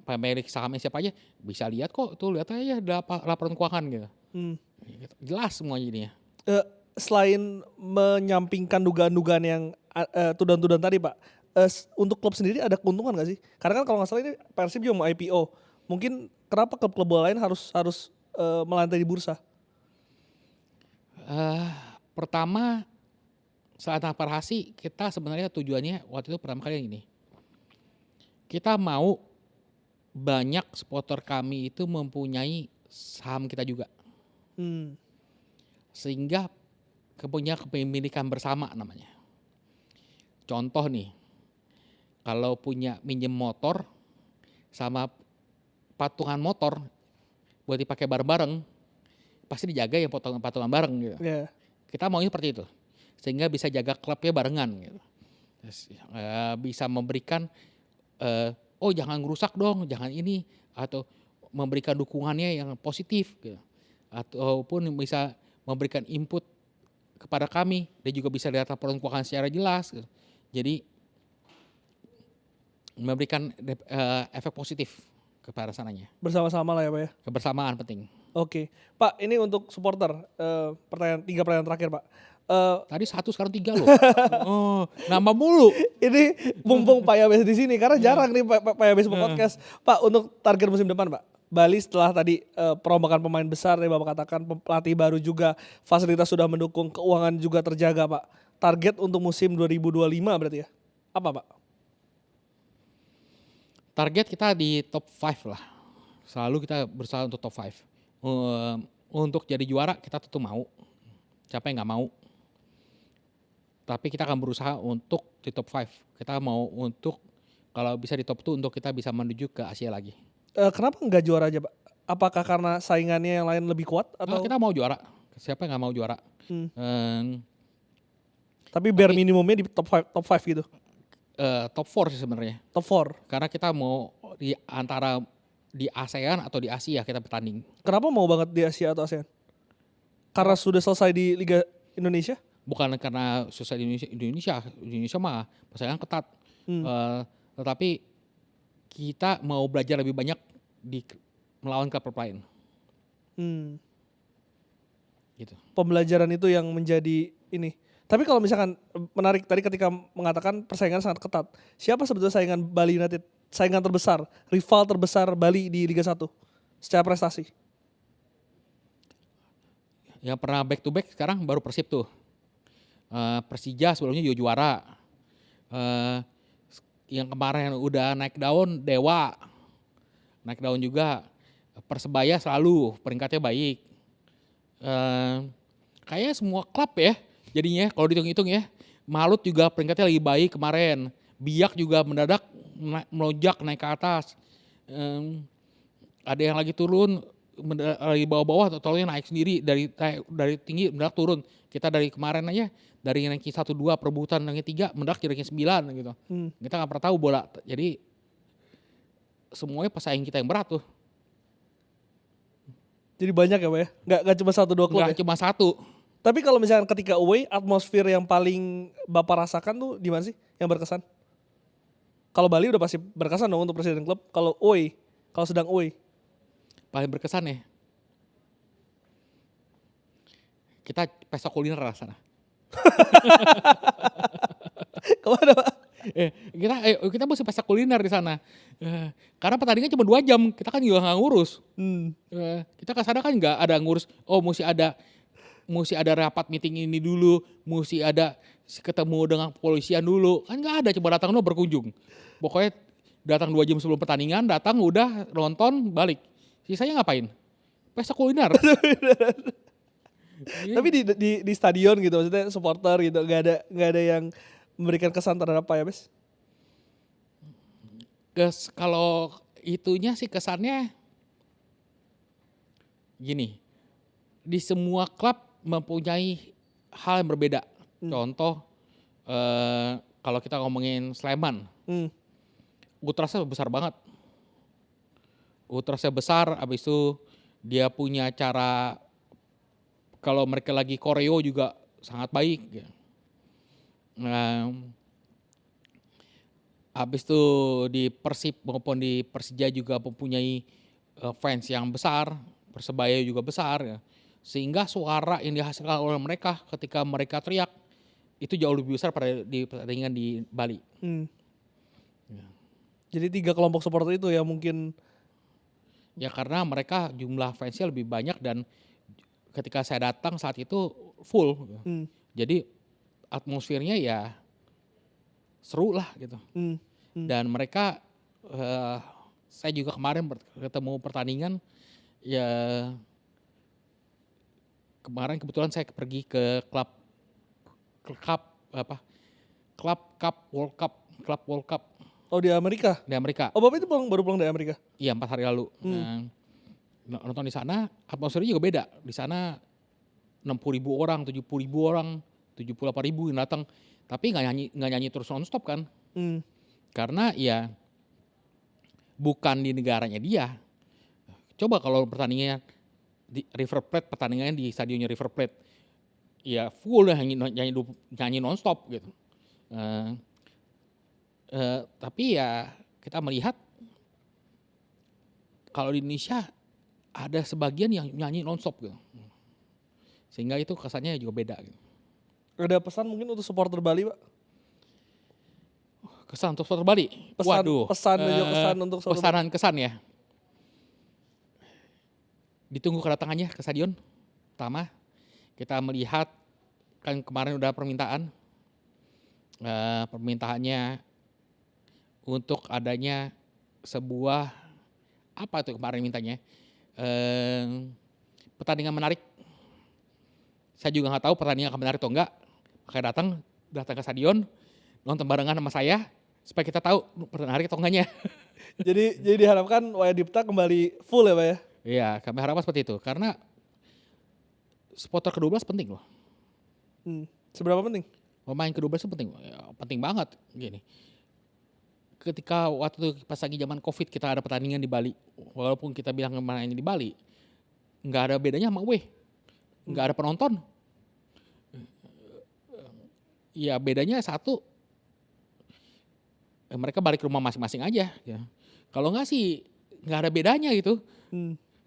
pemilik sahamnya siapa aja bisa lihat kok, tuh lihat aja ada laporan keuangan gitu. Jelas semuanya jadinya. Selain menyampingkan dugaan-dugaan yang tuduhan-tuduhan tadi Pak, untuk klub sendiri ada keuntungan nggak sih? Karena kan kalau nggak salah ini Persib juga mau IPO. Mungkin kenapa klub-klub bola lain harus melantai di bursa? Pertama saat transparansi kita sebenarnya tujuannya waktu itu pertama kali yang ini. Kita mau banyak supporter kami itu mempunyai saham kita juga. Sehingga punya kepemilikan bersama namanya. Contoh nih, kalau punya minjem motor sama patungan motor buat dipakai bareng-bareng, pasti dijaga yang patungan bareng gitu. Yeah. Kita maunya seperti itu. Sehingga bisa jaga klubnya barengan gitu. Bisa memberikan jangan ngerusak dong, jangan ini, atau memberikan dukungannya yang positif gitu. Ataupun bisa memberikan input kepada kami dan juga bisa lihat laporan keuangan secara jelas gitu. Jadi memberikan efek positif kepada sananya. Bersama-sama lah ya Pak ya. Kebersamaan penting. Oke. Pak, ini untuk supporter, 3 pertanyaan terakhir Pak. Tadi 1 sekarang 3 loh. Nambah mulu. Ini mumpung Pak Yabes di sini karena jarang nih Pak Yabes podcast. Pak, untuk target musim depan Pak, Bali setelah tadi perombakan pemain besar yang Bapak katakan, pelatih baru juga, fasilitas sudah mendukung, keuangan juga terjaga Pak. Target untuk musim 2025 berarti ya? Apa Pak? Target kita di top 5 lah. Selalu kita berusaha untuk top 5. Untuk jadi juara kita tentu mau. Siapa yang nggak mau? Tapi kita akan berusaha untuk di top 5. Kita mau untuk kalau bisa di top 2 untuk kita bisa menuju ke Asia lagi. Kenapa nggak juara aja Pak? Apakah karena saingannya yang lain lebih kuat? Atau Kita mau juara. Siapa yang nggak mau juara? Tapi bare minimumnya di top 5 gitu? Top 4 sih sebenarnya. Top 4? Karena kita mau di antara di ASEAN atau di Asia kita bertanding. Kenapa mau banget di Asia atau ASEAN? Karena sudah selesai di Liga Indonesia? Bukan karena susah di Indonesia mah persaingan ketat. Tetapi kita mau belajar lebih banyak melawan klub lain. Gitu. Pembelajaran itu yang menjadi ini. Tapi kalau misalkan menarik tadi ketika mengatakan persaingan sangat ketat, siapa sebetulnya saingan Bali United? Saingan terbesar, rival terbesar Bali di Liga 1 secara prestasi? Yang pernah back to back sekarang baru Persib tuh. Persija sebelumnya juga juara. Yang kemarin udah naik daun Dewa. Naik daun juga. Persebaya selalu peringkatnya baik. Kayaknya semua klub ya jadinya kalau dihitung-hitung ya. Malut juga peringkatnya lagi baik kemarin. Biak juga mendadak melonjak naik ke atas. Ada yang lagi turun lagi bawah-bawah atau naik sendiri dari tinggi mendadak turun. Kita dari kemarin aja dari ranking 1-2 perebutan ranking 3 mendadak jadi ranking 9 gitu. Kita nggak pernah tahu bola. Jadi semuanya pesaing kita yang berat tuh. Jadi banyak ya Pak ya? Nggak cuma 1-2 klub Nggak ya? cuma satu. Tapi kalau misalkan ketika away, atmosfer yang paling Bapak rasakan tuh di mana sih yang berkesan? Kalau Bali udah pasti berkesan dong untuk presiden klub. Kalau away, kalau sedang away. Paling berkesan ya. kita pesta kuliner lah sana. Kemana Pak? Kita mesti pesta kuliner di sana. Karena pertandingan cuma 2 jam, kita kan juga nggak ngurus. Kita ke sana kan nggak ada ngurus. Oh mesti ada rapat meeting ini dulu, mesti ada ketemu dengan kepolisian dulu. Kan nggak ada, cuma datang dulu berkunjung. Pokoknya datang 2 jam sebelum pertandingan, datang udah nonton balik. Sisanya ngapain? Pesta kuliner. Tapi di stadion gitu, maksudnya supporter gitu, nggak ada yang memberikan kesan terhadap Pak Yabes? Kalau itunya sih kesannya gini, di semua klub mempunyai hal yang berbeda. Contoh, kalau kita ngomongin Sleman, ultrasnya besar banget. Ultrasnya besar, abis itu dia punya cara, kalau mereka lagi koreo juga sangat baik. Habis itu di Persib maupun di Persija juga mempunyai fans yang besar, Persebaya juga besar ya. Sehingga suara yang dihasilkan oleh mereka ketika mereka teriak itu jauh lebih besar pada di pertandingan di Bali. Ya. Jadi 3 kelompok supporter itu ya mungkin. Ya karena mereka jumlah fansnya lebih banyak dan ketika saya datang saat itu full. Jadi atmosfernya ya seru lah gitu. Dan mereka, saya juga kemarin ketemu pertandingan, ya kemarin kebetulan saya pergi ke klub World Cup. Oh di Amerika? Di Amerika. Oh Bapak itu baru pulang dari Amerika? Iya 4 hari lalu. Nonton di sana, atmosfernya juga beda. Di sana 60.000 orang, 70.000 orang, 78.000 yang datang. Tapi nggak nyanyi terus nonstop kan? Karena ya bukan di negaranya dia. Coba kalau pertandingannya di River Plate, pertandingannya di stadionnya River Plate, ya full lah nyanyi nonstop gitu. Tapi ya kita melihat kalau di Indonesia ada sebagian yang nyanyi nonstop gitu. Sehingga itu kesannya juga beda gitu. Ada pesan mungkin untuk supporter Bali Pak? Kesan untuk supporter Bali? Pesan dan juga kesan untuk supporter Pesanan kesan ya. Ditunggu kedatangannya ke stadion. Pertama, kita melihat kan kemarin udah permintaan. Permintaannya untuk adanya sebuah, apa tuh kemarin mintanya? Pertandingan menarik. Saya juga nggak tahu pertandingan akan menarik atau enggak. Makanya datang ke stadion, nonton barengan sama saya, supaya kita tahu menarik atau enggaknya. Jadi diharapkan Wayadipta kembali full ya Pak ya? Iya, kami harapkan seperti itu. Karena supporter ke-12 penting loh. Seberapa penting? Pemain ke-12 itu penting, ya, penting banget. Gini, ketika waktu pas lagi zaman COVID kita ada pertandingan di Bali, walaupun kita bilang mainnya di Bali, nggak ada bedanya sama away, nggak ada penonton. Ya bedanya satu, mereka balik ke rumah masing-masing aja. Ya. Kalau nggak sih nggak ada bedanya gitu,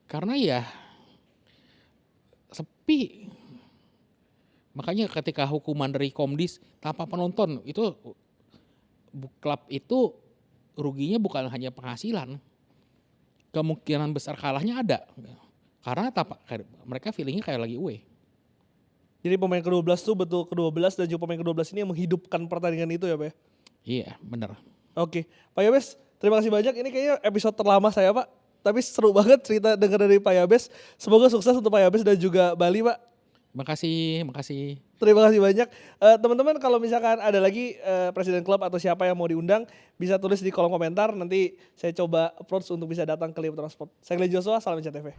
karena ya sepi. Makanya ketika hukuman dari Komdis tanpa penonton itu klub itu ruginya bukan hanya penghasilan, kemungkinan besar kalahnya ada. Karena mereka feelingnya kayak lagi away. Jadi pemain ke-12 tuh betul ke-12 dan juga pemain ke-12 ini yang menghidupkan pertandingan itu ya Pak ya? Iya benar. Oke, Pak Yabes terima kasih banyak. Ini kayaknya episode terlama saya Pak. Tapi seru banget cerita dengar dari Pak Yabes. Semoga sukses untuk Pak Yabes dan juga Bali Pak. Makasih. Terima kasih banyak. Teman-teman kalau misalkan ada lagi presiden klub atau siapa yang mau diundang, bisa tulis di kolom komentar. Nanti saya coba approach untuk bisa datang ke Liputan Sport. Saya Glenn Joshua, salam CTV.